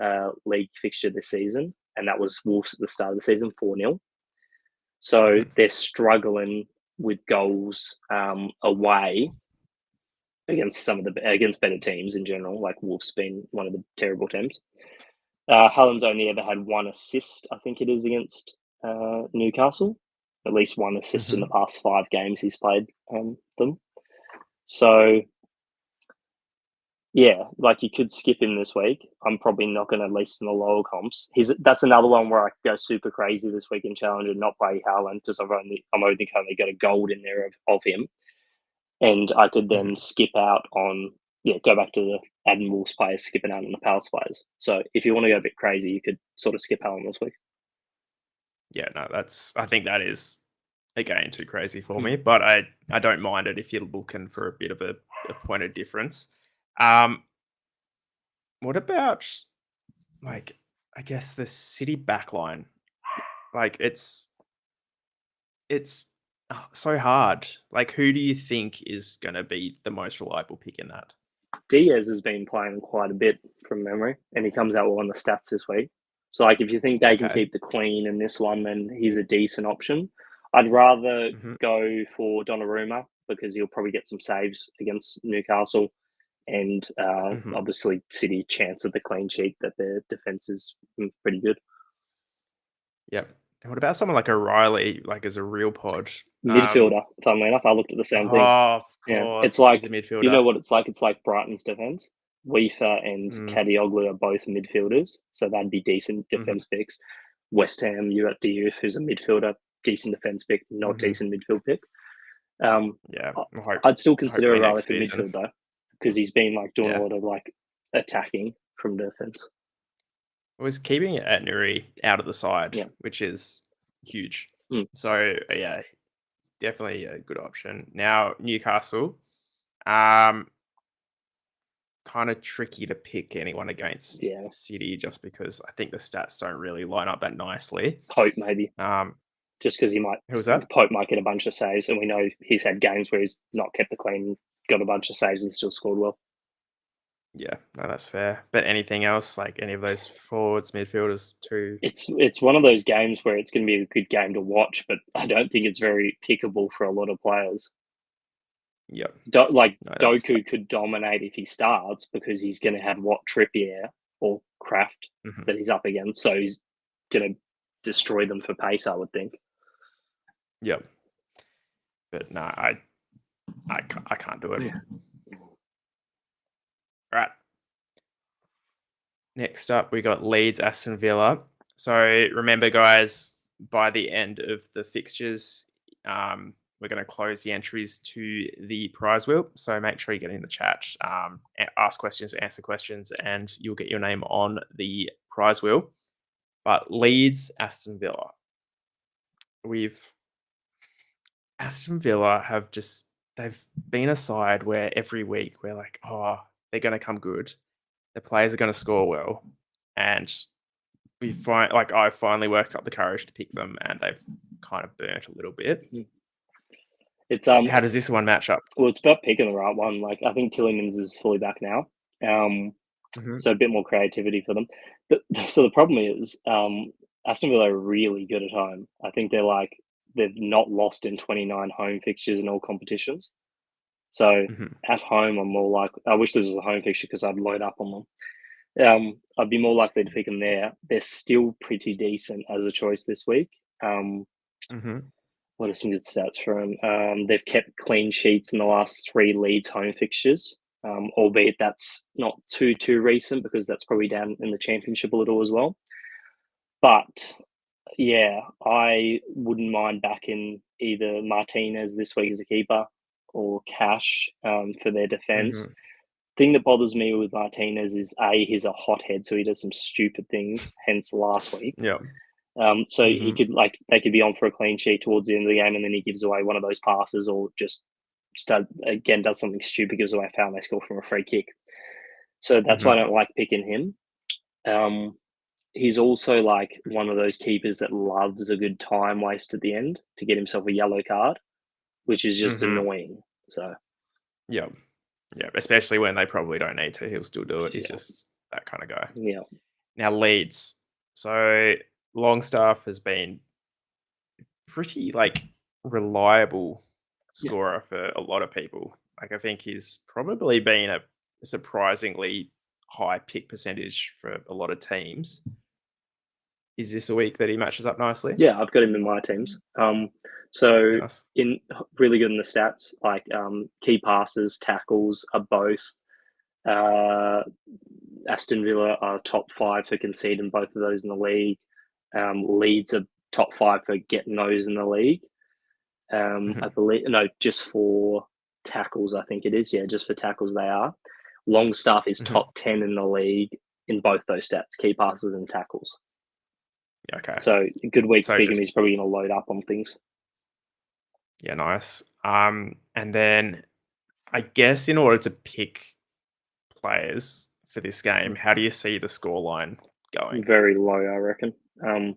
S2: league fixture this season, and that was Wolves at the start of the season, 4-0. So they're struggling with goals away against against better teams in general, like Wolves being one of the terrible teams. Haaland's only ever had 1 assist, I think it is, against Newcastle. At least 1 assist in the past 5 games he's played them. So, yeah, like you could skip him this week. I'm probably not going to, at least in the lower comps. That's another one where I could go super crazy this week in Challenge and not play Haaland because I'm only got a gold in there of him. And I could then skip out on, go back to the adding Wolves players, skipping out on the Palace players. So if you want to go a bit crazy, you could sort of skip Haaland this week.
S1: Yeah, no, I think that is, again, too crazy for me, but I don't mind it if you're looking for a bit of a point of difference. What about, like, I guess the City backline? Like, it's so hard. Like, who do you think is going to be the most reliable pick in that?
S2: Diaz has been playing quite a bit from memory, and he comes out well on the stats this week. So, like, if you think they can keep the clean in this one, then he's a decent option. I'd rather go for Donnarumma because he'll probably get some saves against Newcastle, and obviously City chance of the clean sheet that their defense is pretty good.
S1: Yep. And what about someone like O'Reilly, like as a real pod?
S2: Midfielder, funnily enough, I looked at the same thing.
S1: Oh, of course.
S2: Yeah. It's like,
S1: he's a midfielder.
S2: you know what it's like? It's like Brighton's defense. Weaver and Kadioglu are both midfielders, so that'd be decent defense picks. West Ham, you got Diouf, who's a midfielder, decent defense pick, not decent midfield pick. I'd still consider O'Reilly for midfield though, because he's been like doing a lot of like attacking from defense.
S1: Was keeping Nuri out of the side, which is huge. So yeah, it's definitely a good option. Now Newcastle, kind of tricky to pick anyone against City just because I think the stats don't really line up that nicely.
S2: Pope maybe, just because
S1: Who was that?
S2: Pope might get a bunch of saves, and we know he's had games where he's not kept the clean, got a bunch of saves, and still scored well.
S1: Yeah, no, that's fair. But anything else, like any of those forwards, midfielders too?
S2: It's one of those games where it's going to be a good game to watch, but I don't think it's very pickable for a lot of players.
S1: Yep.
S2: Doku could dominate if he starts because he's going to have Trippier or Kraft that he's up against, so he's going to destroy them for pace, I would think.
S1: Yep. But no, I can't do it.
S2: Yeah.
S1: All right. Next up, we got Leeds, Aston Villa. So remember, guys, by the end of the fixtures, we're going to close the entries to the prize wheel. So make sure you get in the chat, ask questions, answer questions, and you'll get your name on the prize wheel. But Leeds, Aston Villa. we've Aston Villa have just they've been a side where every week we're like, oh, they're going to come good. The players are going to score well, and I finally worked up the courage to pick them, and they've kind of burnt a little bit.
S2: It's
S1: How does this one match up?
S2: well, it's about picking the right one. Like I think Tillemans is fully back now,
S1: Mhm,
S2: so a bit more creativity for them. But so the problem is, Aston Villa are really good at home. I think they've not lost in 29 home fixtures in all competitions. So
S1: mhm,
S2: at home, I'm more likely. I wish this was a home fixture because I'd load up on them. I'd be more likely to pick them there. They're still pretty decent as a choice this week. Um,
S1: mhm,
S2: what are some good stats for them? They've kept clean sheets in the last three Leeds home fixtures, albeit that's not too recent because that's probably down in the championship a little as well. But yeah, I wouldn't mind backing either Martinez this week as a keeper or Cash for their defence.
S1: mhm.
S2: Thing that bothers me with Martinez is he's a hothead, so he does some stupid things. Hence last week.
S1: Yeah.
S2: So he
S1: Mhm,
S2: could they could be on for a clean sheet towards the end of the game, and then he gives away one of those passes, or just again does something stupid, gives away a foul, and they score from a free kick. So that's why I
S1: mhm,
S2: don't like picking him. Um, he's also like one of those keepers that loves a good time waste at the end to get himself a yellow card, which is just
S1: mhm.
S2: annoying. So
S1: Yeah. Yeah, especially when they probably don't need to, he'll still do it. He's
S2: yeah,
S1: just that kinda guy.
S2: yeah,
S1: Now Leeds. So Longstaff has been pretty, reliable
S2: yeah.
S1: scorer for a lot of people. Like, I think he's probably been a surprisingly high pick percentage for a lot of teams. Is this a week that he matches up nicely?
S2: Yeah, I've got him in my teams. So
S1: Yes.
S2: in really good in the stats, like key passes, tackles are both. Uh, Aston Villa are top five for conceding both of those in the league. Leeds are top five for getting those in the league. I
S1: Mhm,
S2: believe no, just for tackles, I think it is. Yeah, just for tackles they are. Longstaff is
S1: mhm.
S2: top 10 in the league in both those stats, key passes and tackles.
S1: Yeah, okay.
S2: So a good week to
S1: So
S2: pick him.
S1: just
S2: He's probably going to load up on things.
S1: yeah, nice. And then I guess in order to pick players for this game, how do you see the scoreline going?
S2: Very low, I reckon. Um,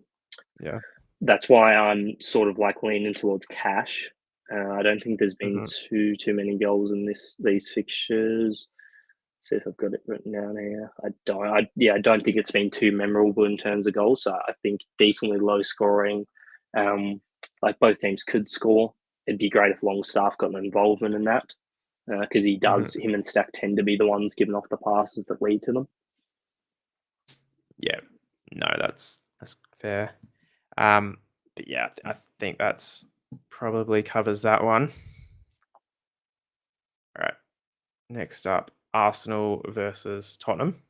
S1: Yeah.
S2: that's why I'm sort of like leaning towards cash. I don't think there's been
S1: Mhm,
S2: too many goals in these fixtures. Let's see if I've got it written down here. I don't. I don't think it's been too memorable in terms of goals. So I think decently low scoring. Um, like both teams could score. It'd be great if Longstaff got an involvement in that because he
S1: mhm.
S2: does. Him and Stack tend to be the ones giving off the passes that lead to them.
S1: Yeah. No, that's fair. But yeah, I think that's probably covers that one. All right. Next up, Arsenal versus Tottenham.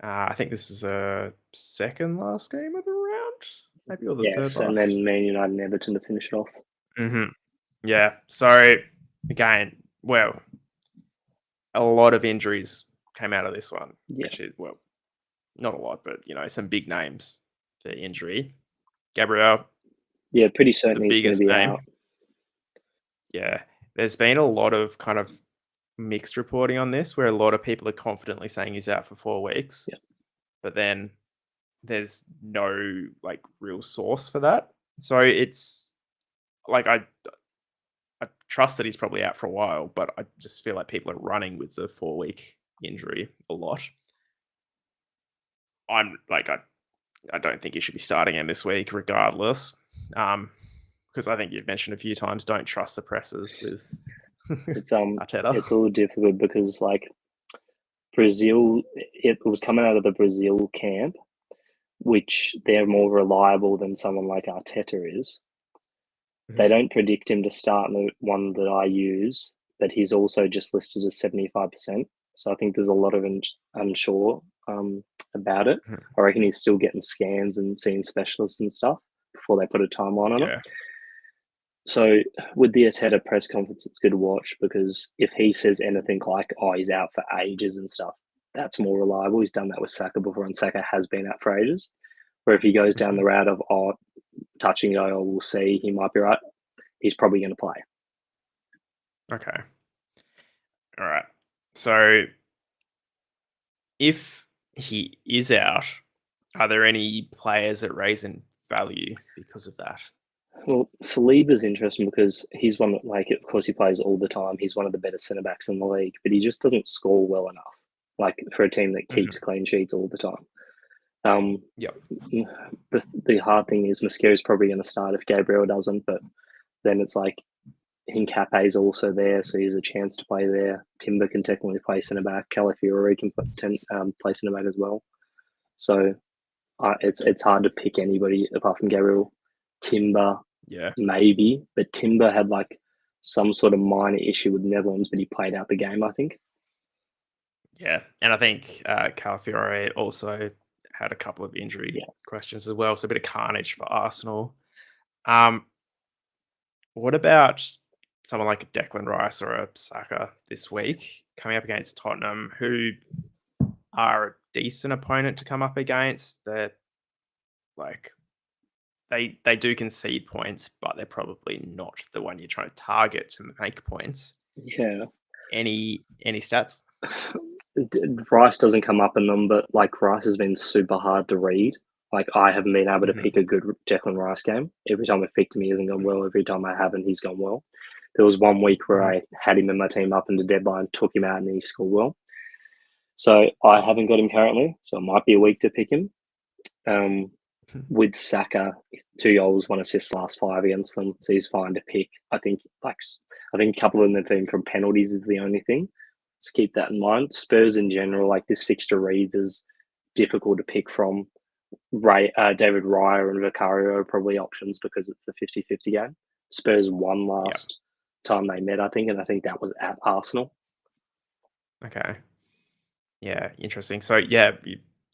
S1: I think this is a second last game of the round, maybe, or the third
S2: Yes, and
S1: last.
S2: then Man United and Everton to finish it off.
S1: Hmm. Yeah. So again, well, a lot of injuries came out of this one,
S2: Yeah,
S1: which is well, not a lot, but some big names for injury. Gabriel,
S2: yeah, pretty
S1: the
S2: certain he's going to
S1: biggest
S2: be out.
S1: name. Yeah. There's been a lot of kind of mixed reporting on this where a lot of people are confidently saying he's out for 4 weeks,
S2: Yeah,
S1: but then there's no real source for that. So it's like I trust that he's probably out for a while, but I just feel like people are running with the 4 week injury a lot. I'm like I don't think he should be starting him this week regardless. Because I think you've mentioned a few times, don't trust the presses with
S2: it's
S1: Arteta.
S2: it's a little difficult because like Brazil, it was coming out of the Brazil camp, which they're more reliable than someone like Arteta is. They
S1: Mhm,
S2: don't predict him to start in the one that I use, but he's also just listed as 75%. So I think there's a lot of unsure about it.
S1: mhm.
S2: I reckon he's still getting scans and seeing specialists and stuff before they put a timeline on it.
S1: Yeah.
S2: So with the Ateta press conference, it's good to watch because if he says anything like, "Oh, he's out for ages" and stuff, that's more reliable. He's done that with Saka before, and Saka has been out for ages. Where if he goes down the
S1: Mhm,
S2: route of, "Oh, touch and go, oh, we'll see, he might be right. He's probably going to play.
S1: Okay. All right. So if he is out, are there any players that raise in value because of that?
S2: Well, Saliba's interesting because he's one that, like, of course, he plays all the time. He's one of the better centre backs in the league, but he just doesn't score well enough, like for a team that keeps clean sheets all the time.
S1: Yep.
S2: The hard thing is Mosquera's probably going to start if Gabriel doesn't, but then it's like Hincape's also there, so he's a chance to play there. Timber can technically play centre back. Calafiore can play centre back as well. So it's hard to pick anybody apart from Gabriel. Timber,
S1: Yeah.
S2: maybe, but Timber had like some sort of minor issue with Netherlands, but he played out the game, I think.
S1: Yeah. And I think Calafiore also had a couple of injury questions as well. So a bit of carnage for Arsenal. What about someone like a Declan Rice or a Saka this week coming up against Tottenham, who are a decent opponent to come up against? They're like they do concede points, but they're probably not the one you're trying to target to make points.
S2: Yeah.
S1: Any stats?
S2: Rice doesn't come up in them, but like Rice has been super hard to read. Like I haven't been able to pick a good Declan Rice game. Every time I've picked him, he hasn't gone well. Every time I haven't, he's gone well. There was one week where I had him in my team up into deadline, took him out, and he scored well. So I haven't got him currently, so it might be a week to pick him. With Saka, 2 goals, 1 assist last 5 against them, so he's fine to pick. I think a couple of them have been from penalties is the only thing. Let's keep that in mind. Spurs in general, like this fixture reads as difficult to pick from. David Raya and Vicario are probably options because it's the 50-50 game. Spurs won last time they met, I think, and I think that was at Arsenal.
S1: Okay. Yeah, interesting. So yeah,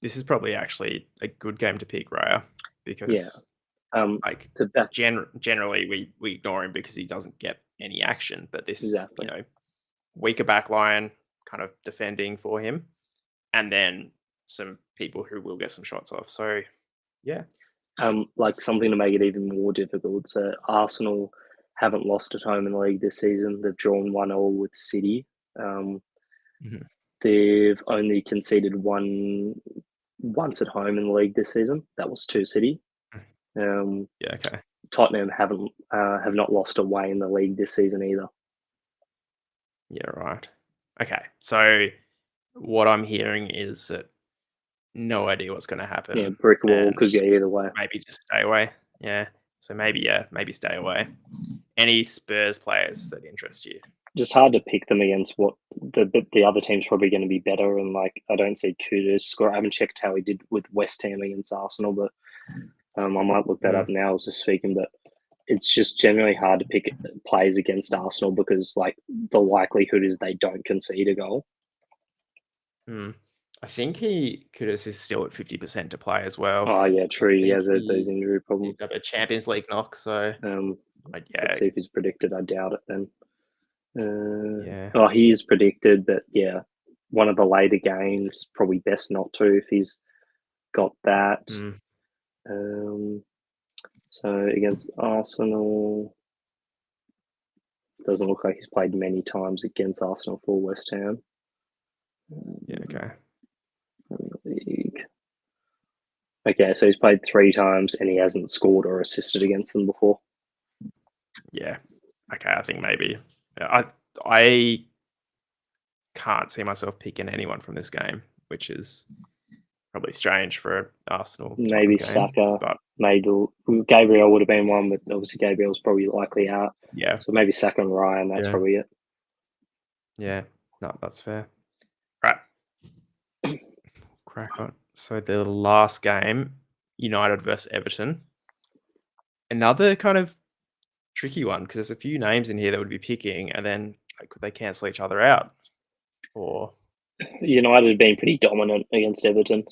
S1: this is probably actually a good game to pick Raya because generally we ignore him because he doesn't get any action, but this weaker back line kind of defending for him, and then some people who will get some shots off. So yeah,
S2: something to make it even more difficult. So Arsenal haven't lost at home in the league this season. They've drawn 1-1 with City. They've only conceded once at home in the league this season. That was to City.
S1: Okay.
S2: Tottenham have not lost away in the league this season either.
S1: Yeah, right. Okay, so what I'm hearing is that no idea what's going to happen.
S2: Yeah, brick wall could go either way.
S1: Maybe just stay away. Yeah, so maybe stay away. Any Spurs players that interest you?
S2: Just hard to pick them against what the other team's probably going to be better. And like, I don't see Kudus score. I haven't checked how he did with West Ham against Arsenal, but I might look that up now as we're speaking. But it's just generally hard to pick players against Arsenal because like the likelihood is they don't concede a goal.
S1: I think Kudus is still at 50% to play as well.
S2: Oh yeah, true. He has those injury problems.
S1: He's got a Champions League knock, so
S2: let's see if he's predicted. I doubt it then. Oh, he is predicted, but yeah, one of the later games, probably best not to if he's got that. So against Arsenal, doesn't look like he's played many times against Arsenal for West Ham.
S1: Okay.
S2: League. Okay, so he's played 3 times and he hasn't scored or assisted against them before.
S1: Yeah. Okay, I think maybe I can't see myself picking anyone from this game, which is probably strange for Arsenal.
S2: Maybe Saka, but maybe Gabriel would have been one, but obviously Gabriel's probably likely out.
S1: Yeah.
S2: So maybe Saka and Ryan, that's probably it.
S1: Yeah, no, that's fair. Right. Crack on. So the last game, United versus Everton. Another kind of tricky one because there's a few names in here that would be picking, and then could they cancel each other out? Or
S2: United have been pretty dominant against Everton,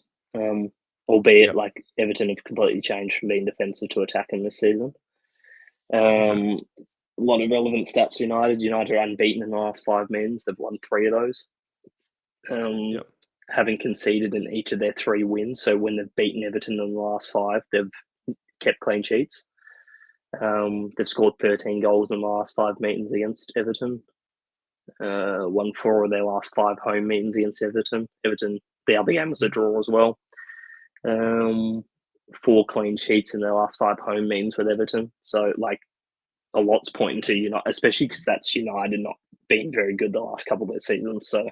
S2: albeit like Everton have completely changed from being defensive to attacking this season. A lot of relevant stats for United. United are unbeaten in the last 5 meetings. They've won 3 of those. Having conceded in each of their 3 wins. So when they've beaten Everton in the last 5, they've kept clean sheets. They've scored 13 goals in the last 5 meetings against Everton. Won 4 of their last 5 home meetings against Everton. The other game was a draw as well. 4 clean sheets in their last 5 home meetings with Everton. So, like, a lot's pointing to United, especially because that's United not being very good the last couple of their seasons. So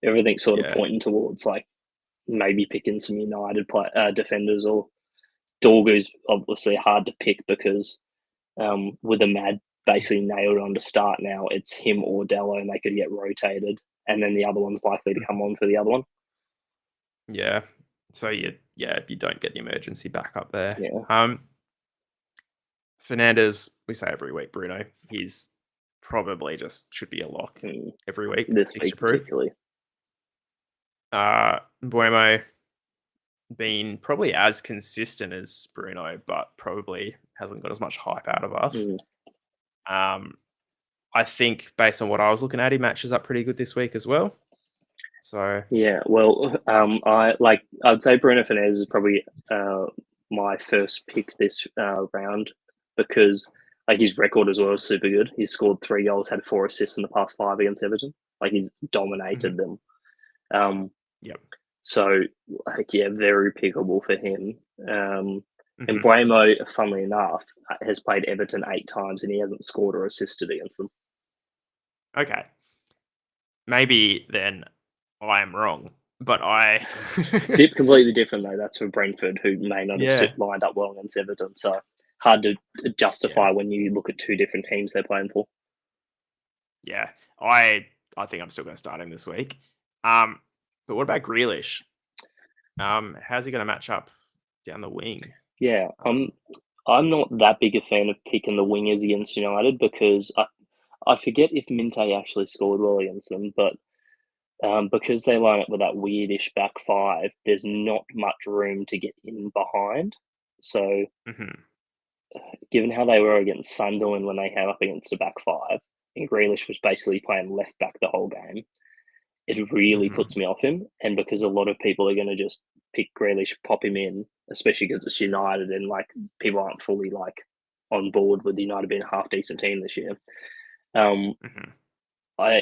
S2: everything's sort of
S1: Yeah.
S2: pointing towards like maybe picking some United defenders, or Dorgu's obviously hard to pick because with a Mad basically nailed on to start now, it's him or Dello, and they could get rotated, and then the other one's likely to come on for the other one.
S1: Yeah. So you don't get the emergency backup there.
S2: Yeah.
S1: Fernandez, we say every week, Bruno, he's probably just should be a lock every week.
S2: This
S1: Fixture
S2: week
S1: proof.
S2: particularly.
S1: Buemo been probably as consistent as Bruno, but probably hasn't got as much hype out of us. I think based on what I was looking at, he matches up pretty good this week as well. So
S2: yeah, well, I'd say Bruno Fernandes is probably my first pick this round because like his record as well is super good. He's scored 3 goals, had 4 assists in the past 5 against Everton. Like he's dominated them.
S1: Yep.
S2: So like very pickable for him. And Buemo, funnily enough, has played Everton 8 times and he hasn't scored or assisted against them.
S1: Okay. Maybe then I am wrong, but I
S2: completely different though. That's for Brentford, who may not have lined up well against Everton. So hard to justify when you look at 2 different teams they're playing for.
S1: Yeah, I think I'm still going to start him this week. But what about Grealish? How's he going to match up down the wing?
S2: Yeah, I'm not that big a fan of picking the wingers against United because I forget if Minte actually scored well against them, but because they line up with that weirdish back 5, there's not much room to get in behind. So, given how they were against Sunderland when they came up against a back 5, and Grealish was basically playing left back the whole game, it really puts me off him. And because a lot of people are going to just pick Grealish, pop him in, especially because it's United and like people aren't fully like on board with United being a half decent team this year.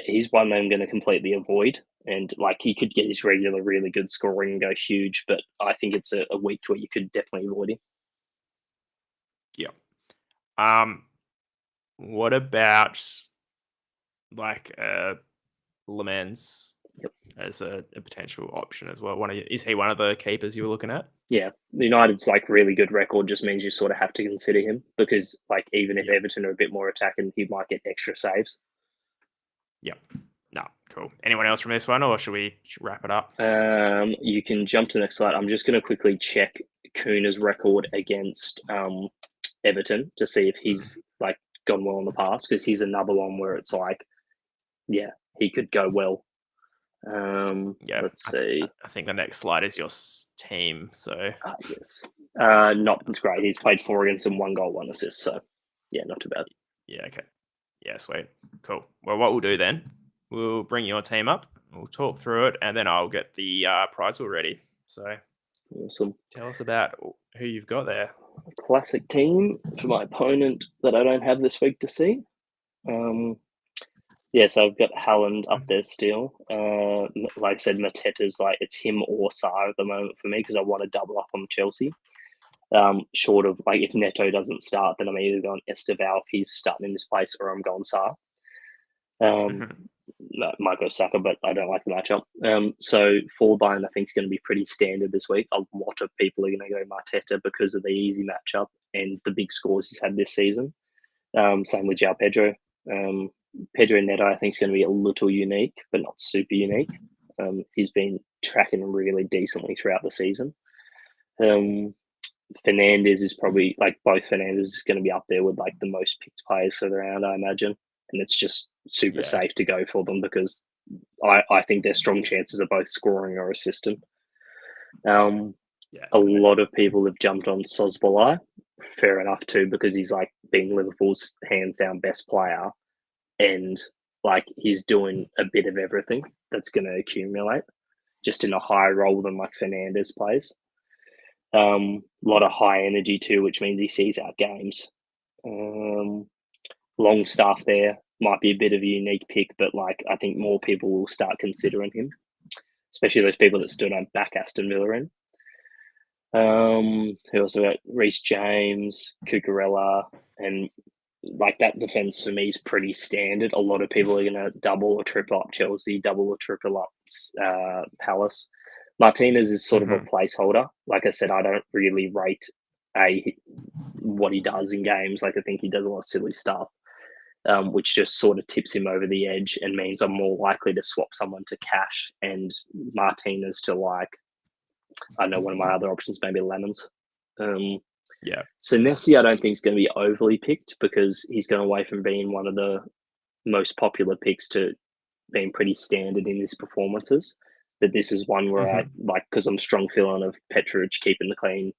S2: He's one I'm going to completely avoid. And like he could get his regular, really good scoring and go huge, but I think it's a week where you could definitely avoid him.
S1: Yeah. What about like Lemans as a potential option as well? Is he one of the keepers you were looking at?
S2: Yeah, United's like really good record just means you sort of have to consider him because like even if Everton are a bit more attacking, he might get extra saves.
S1: Yep. No, cool. Anyone else from this one, or should we wrap it up?
S2: You can jump to the next slide. I'm just going to quickly check Kuna's record against Everton to see if he's like gone well in the past because he's another one where it's like, yeah, he could go well. Let's see.
S1: I think the next slide is your team. So
S2: yes, not it's great. He's played 4 against them, 1 goal, 1 assist. So yeah, not too bad.
S1: Yeah. Okay. Yeah. Sweet. Cool. Well, what we'll do then, we'll bring your team up. We'll talk through it, and then I'll get the prize wheel ready. So
S2: awesome.
S1: Tell us about who you've got there.
S2: Classic team for my opponent that I don't have this week to see. So I've got Haaland up there still. Like I said, Mateta's like it's him or Sarr at the moment for me because I want to double up on Chelsea. Short of like if Neto doesn't start, then I'm either going Esteval if he's starting in this place, or I'm going Sarr. Might go Saka, but I don't like the matchup. So forward line I think is going to be pretty standard this week. A lot of people are going to go Mateta because of the easy matchup and the big scores he's had this season. Same with João Pedro. Pedro Neto, I think, is going to be a little unique, but not super unique. He's been tracking really decently throughout the season. Fernandez is probably like both Fernandez is going to be up there with like the most picked players for the round, I imagine. And it's just super safe to go for them because I think their strong chances are both scoring or assisting. A lot of people have jumped on Sosbolai. Fair enough too, because he's like being Liverpool's hands down best player. And like he's doing a bit of everything that's going to accumulate just in a higher role than like Fernandez plays. A lot of high energy too, which means he sees out games. Longstaff there might be a bit of a unique pick, but like I think more people will start considering him, especially those people that stood on back Aston Villa in. Who also got Reece James, Cucurella, and like that defense for me is pretty standard. A lot of people are going to double or triple up Chelsea, double or triple up Palace. Martinez is sort of a placeholder. Like I said, I don't really rate what he does in games. Like I think he does a lot of silly stuff, which just sort of tips him over the edge and means I'm more likely to swap someone to Cash and Martinez to like, I know one of my other options maybe Lemons.
S1: Yeah.
S2: So Messi, I don't think is going to be overly picked because he's gone away from being one of the most popular picks to being pretty standard in his performances. But this is one where I like, because I'm strong feeling of Petrovic keeping the clean.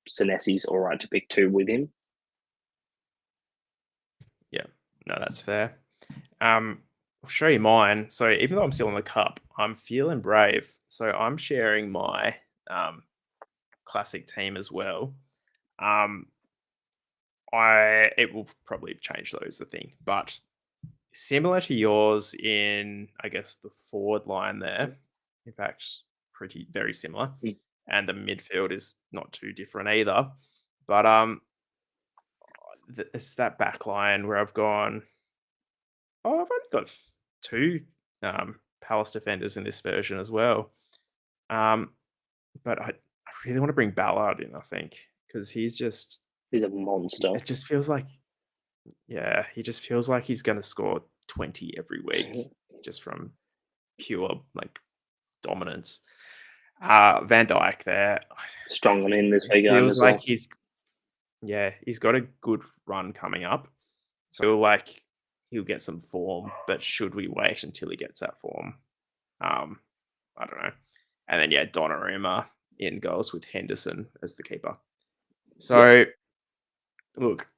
S2: Senesi's all right to pick 2 with him.
S1: Yeah, no, that's fair. I'll show you mine. So even though I'm still in the cup, I'm feeling brave. So I'm sharing my classic team as well. It will probably change though, is the thing, but similar to yours in, I guess, the forward line there. In fact, very similar, and the midfield is not too different either. But it's that back line where I've gone. Oh, I've only got 2 Palace defenders in this version as well. But I really want to bring Ballard in, I think, because he's
S2: a monster.
S1: It just feels like, yeah, he just feels like he's going to score 20 every week just from pure like dominance. Van Dijk there.
S2: Strong on in this
S1: It
S2: week
S1: feels
S2: as
S1: like
S2: well.
S1: he's got a good run coming up. So like he'll get some form, but should we wait until he gets that form? I don't know. And then Donnarumma in goals with Henderson as the keeper. So look,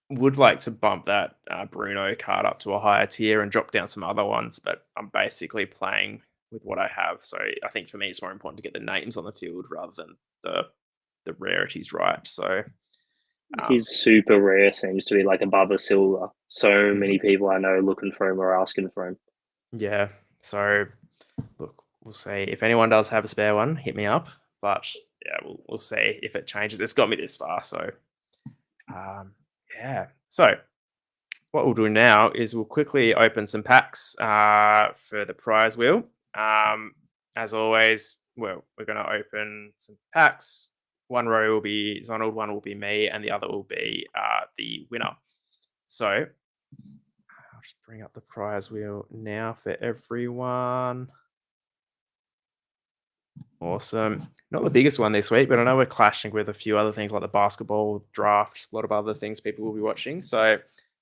S1: would like to bump that Bruno card up to a higher tier and drop down some other ones, but I'm basically playing with what I have. So I think for me, it's more important to get the names on the field rather than the rarities right. So
S2: his super rare seems to be like above a silver. So many people I know looking for him or asking for him.
S1: Yeah. So look, we'll see. If anyone does have a spare one, hit me up. But yeah, we'll see if it changes. It's got me this far. So yeah. So what we'll do now is we'll quickly open some packs for the prize wheel. As always, we're going to open some packs. One row will be Zonald, one will be me, and the other will be the winner. So I'll just bring up the prize wheel now for everyone. Awesome. Not the biggest one this week, but I know we're clashing with a few other things like the basketball draft, a lot of other things people will be watching. So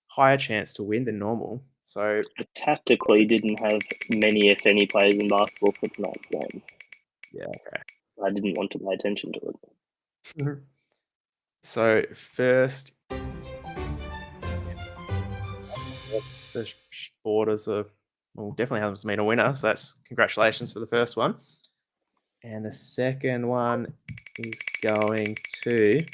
S1: higher chance to win than normal. So
S2: I tactically didn't have many, if any, players in basketball for tonight's game.
S1: Yeah, okay.
S2: I didn't want to pay attention to it.
S1: So first, the borders are definitely hasn't been a winner. So that's congratulations for the first one. And the second one is going to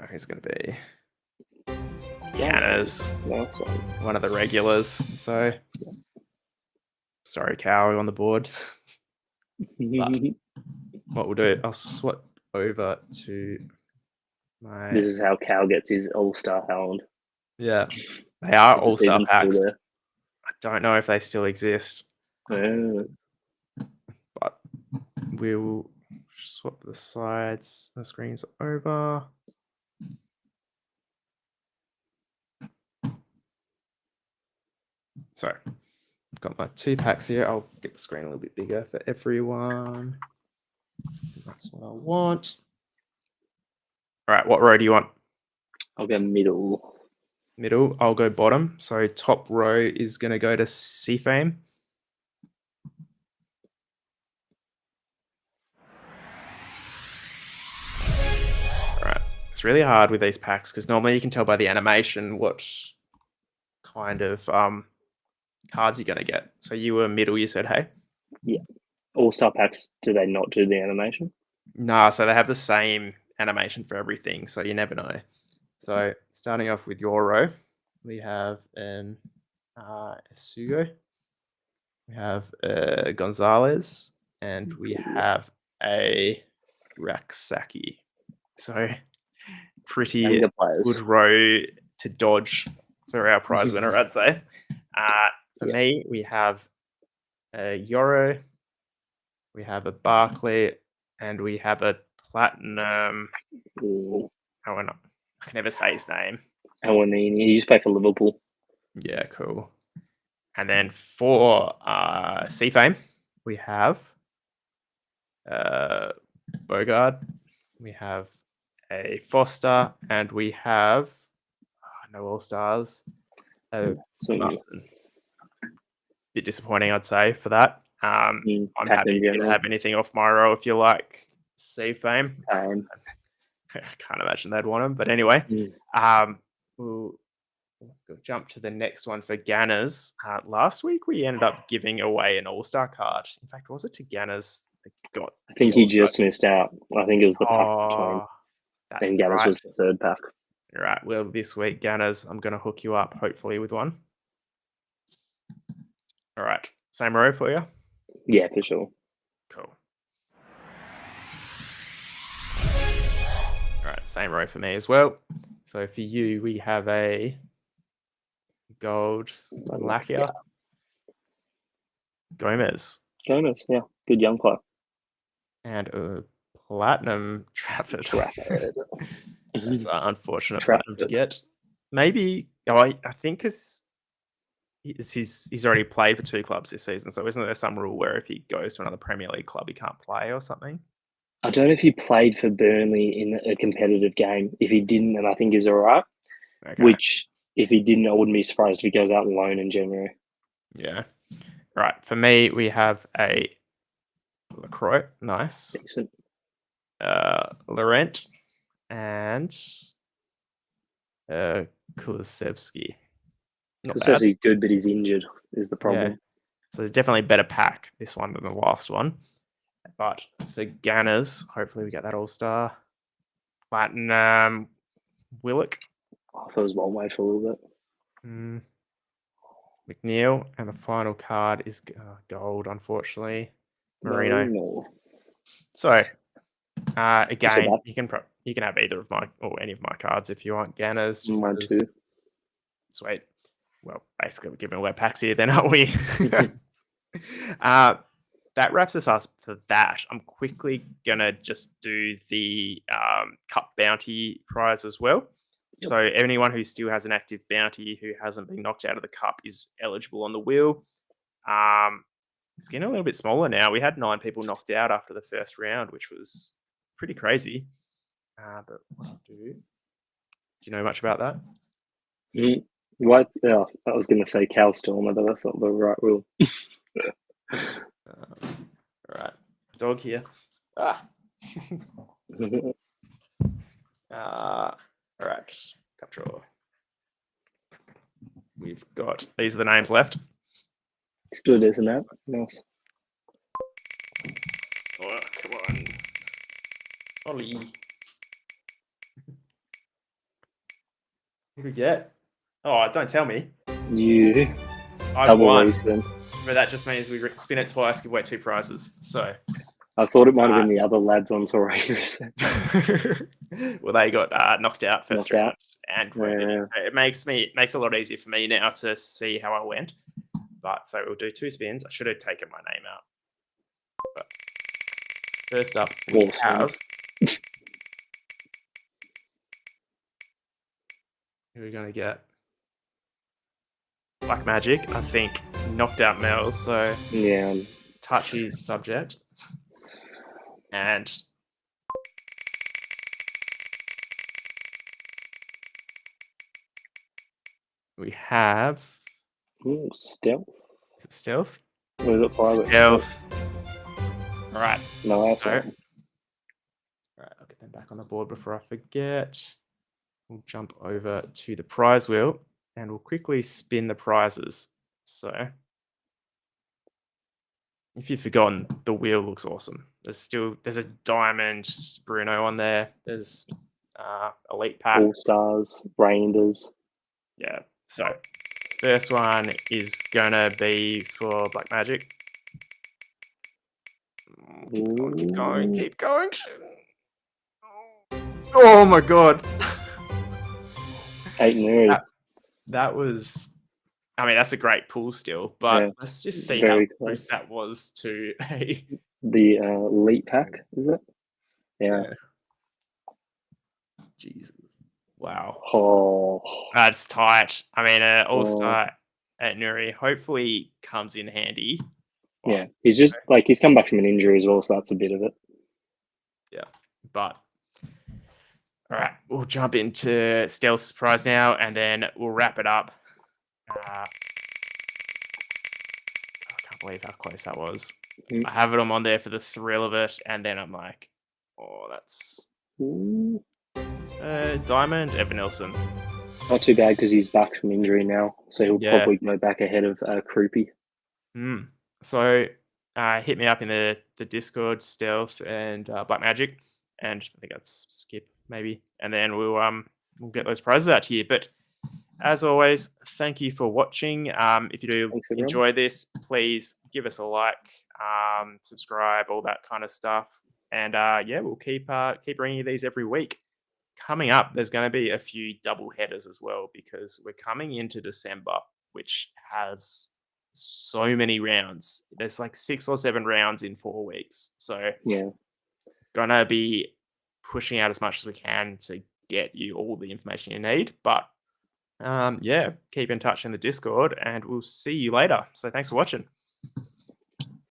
S1: who's going to be Ganna's, one of the regulars. So sorry, Cow, on the board. But what we'll do, I'll swap over to my.
S2: This is how Cal gets his All-Star Hound.
S1: Yeah, they are All-Star packs. I don't know if they still exist. But we'll swap the sides, the screens over. So I've got my 2 packs here. I'll get the screen a little bit bigger for everyone. That's what I want. All right, what row do you want?
S2: I'll go middle.
S1: Middle. I'll go bottom. So top row is going to go to Seafame. All right. It's really hard with these packs because normally you can tell by the animation what kind of cards you're going to get. So you were middle, you said, hey?
S2: Yeah. All-Star packs, do they not do the animation?
S1: Nah, so they have the same animation for everything, so you never know. So starting off with your row, we have an Sugo, we have Gonzalez, and we have a Raksaki. So pretty
S2: Younger
S1: good
S2: players.
S1: row to dodge for our prize winner, I'd say. For
S2: Yeah.
S1: me, we have a Yoro, we have a Barkley, and we have a Platinum.
S2: Mm.
S1: Oh, I can never say his name.
S2: Awanini. He used to play for Liverpool.
S1: Yeah, cool. And then for C-Fame, we have Bogard, we have a Foster, and we have no All-Stars. Martin. Bit disappointing, I'd say, for that. I'm
S2: Pack
S1: happy
S2: in
S1: for you to
S2: general.
S1: have anything off my row if you like C-Fame.
S2: Same.
S1: I can't imagine they'd want him. But anyway, we'll jump to the next one for Ganners. Last week, we ended up giving away an All-Star card. In fact, was it to Ganners that got
S2: I think
S1: the
S2: he
S1: All-Star?
S2: just missed out. I think it was the pack between.
S1: Oh, that's
S2: And Gaddis
S1: right.
S2: was the third pack.
S1: Right. Well, this week, Ganners, I'm going to hook you up, hopefully, with one. All right. Same row for you?
S2: Yeah, for sure.
S1: Cool. All right. Same row for me as well. So for you, we have a gold Lakia. Gomez.
S2: Gomez, yeah. Good young player.
S1: And a platinum Trafford. That's an unfortunate platinum to get. Maybe, I think he's already played for 2 clubs this season, so isn't there some rule where if he goes to another Premier League club, he can't play or something?
S2: I don't know if he played for Burnley in a competitive game. If he didn't, then I think he's all right.
S1: Okay.
S2: Which, if he didn't, I wouldn't be surprised if he goes out on loan in January.
S1: Yeah. Right. For me, we have a LaCroix. Nice.
S2: Decent.
S1: Laurent and Kulusevski. Not bad.
S2: Kulusevski's good, but he's injured is the problem.
S1: Yeah. So it's definitely a better pack, this one, than the last one. But for Ganners, hopefully we get that All-Star. Platinum Willock.
S2: I thought it was one way for a little bit.
S1: McNeil. And the final card is gold, unfortunately. Marino. So, again, you can have either of my or any of my cards if you want. Ganners.
S2: Mine too.
S1: Sweet. Well, basically, we're giving away packs here, then, aren't we? That wraps us up for that. I'm quickly gonna just do the Cup Bounty prize as well. Yep. So anyone who still has an active bounty who hasn't been knocked out of the cup is eligible on the wheel. It's getting a little bit smaller now. We had 9 people knocked out after the first round, which was pretty crazy. But do you know much about that?
S2: What? Yeah, I was going to say Cowstormer, but that's not the right rule.
S1: All right, dog here. All right, cup draw. We've got these are the names left.
S2: Still isn't that nice?
S1: Oh, come on, Ollie. Who did we get? Oh, don't tell me.
S2: You.
S1: I won. But that just means we spin it twice, give away 2 prizes. So
S2: I thought it might have been the other lads on Torres.
S1: Well, they got knocked out first round, and it makes a lot easier for me now to see how I went. But so we'll do 2 spins. I should have taken my name out. But first up, we have. Who are we gonna get? Black Magic, I think, knocked out Mel, so
S2: yeah,
S1: touchy subject. And we have
S2: Stealth.
S1: Is it Stealth?
S2: Or is it Pilot?
S1: Stealth. All right.
S2: No, that's right.
S1: All right, I'll get them back on the board before I forget. We'll jump over to the prize wheel and we'll quickly spin the prizes. So, if you've forgotten, the wheel looks awesome. There's a diamond Bruno on there. There's elite
S2: All
S1: packs.
S2: Stars, Rangers.
S1: Yeah. So first one is gonna be for Black Magic. Keep going, keep going, keep going. Oh my god.
S2: Eight Nuri.
S1: That was, I mean, that's a great pull still, but
S2: Yeah,
S1: let's just see how
S2: very close.
S1: close that was to a
S2: The elite pack, is it? Yeah.
S1: yeah. Jesus. Wow.
S2: Oh,
S1: That's tight. I mean,
S2: oh.
S1: all-star at Nuri hopefully comes in handy.
S2: Yeah. He's come back from an injury as well, so that's a bit of it.
S1: Yeah. But all right, we'll jump into Stealth Surprise now, and then we'll wrap it up. I can't believe how close that was.
S2: Mm.
S1: I have it on there for the thrill of it, and then I'm like, oh, that's
S2: Ooh.
S1: Diamond Evan Nelson.
S2: Not too bad because he's back from injury now, so he'll
S1: Yeah.
S2: probably go back ahead of Croupy.
S1: So hit me up in the Discord, Stealth and Black Magic, and I think that's Skip maybe, and then we'll get those prizes out to you. But as always, thank you for watching. If you do
S2: Thanks, everyone.
S1: enjoy this, please give us a like, subscribe, all that kind of stuff, and yeah, we'll keep bringing you these every week. Coming up, there's going to be a few double headers as well because we're coming into December, which has so many rounds. There's like 6 or 7 rounds in 4 weeks. So
S2: Yeah.
S1: gonna be pushing out as much as we can to get you all the information you need. But yeah, keep in touch in the Discord and we'll see you later. So thanks for watching.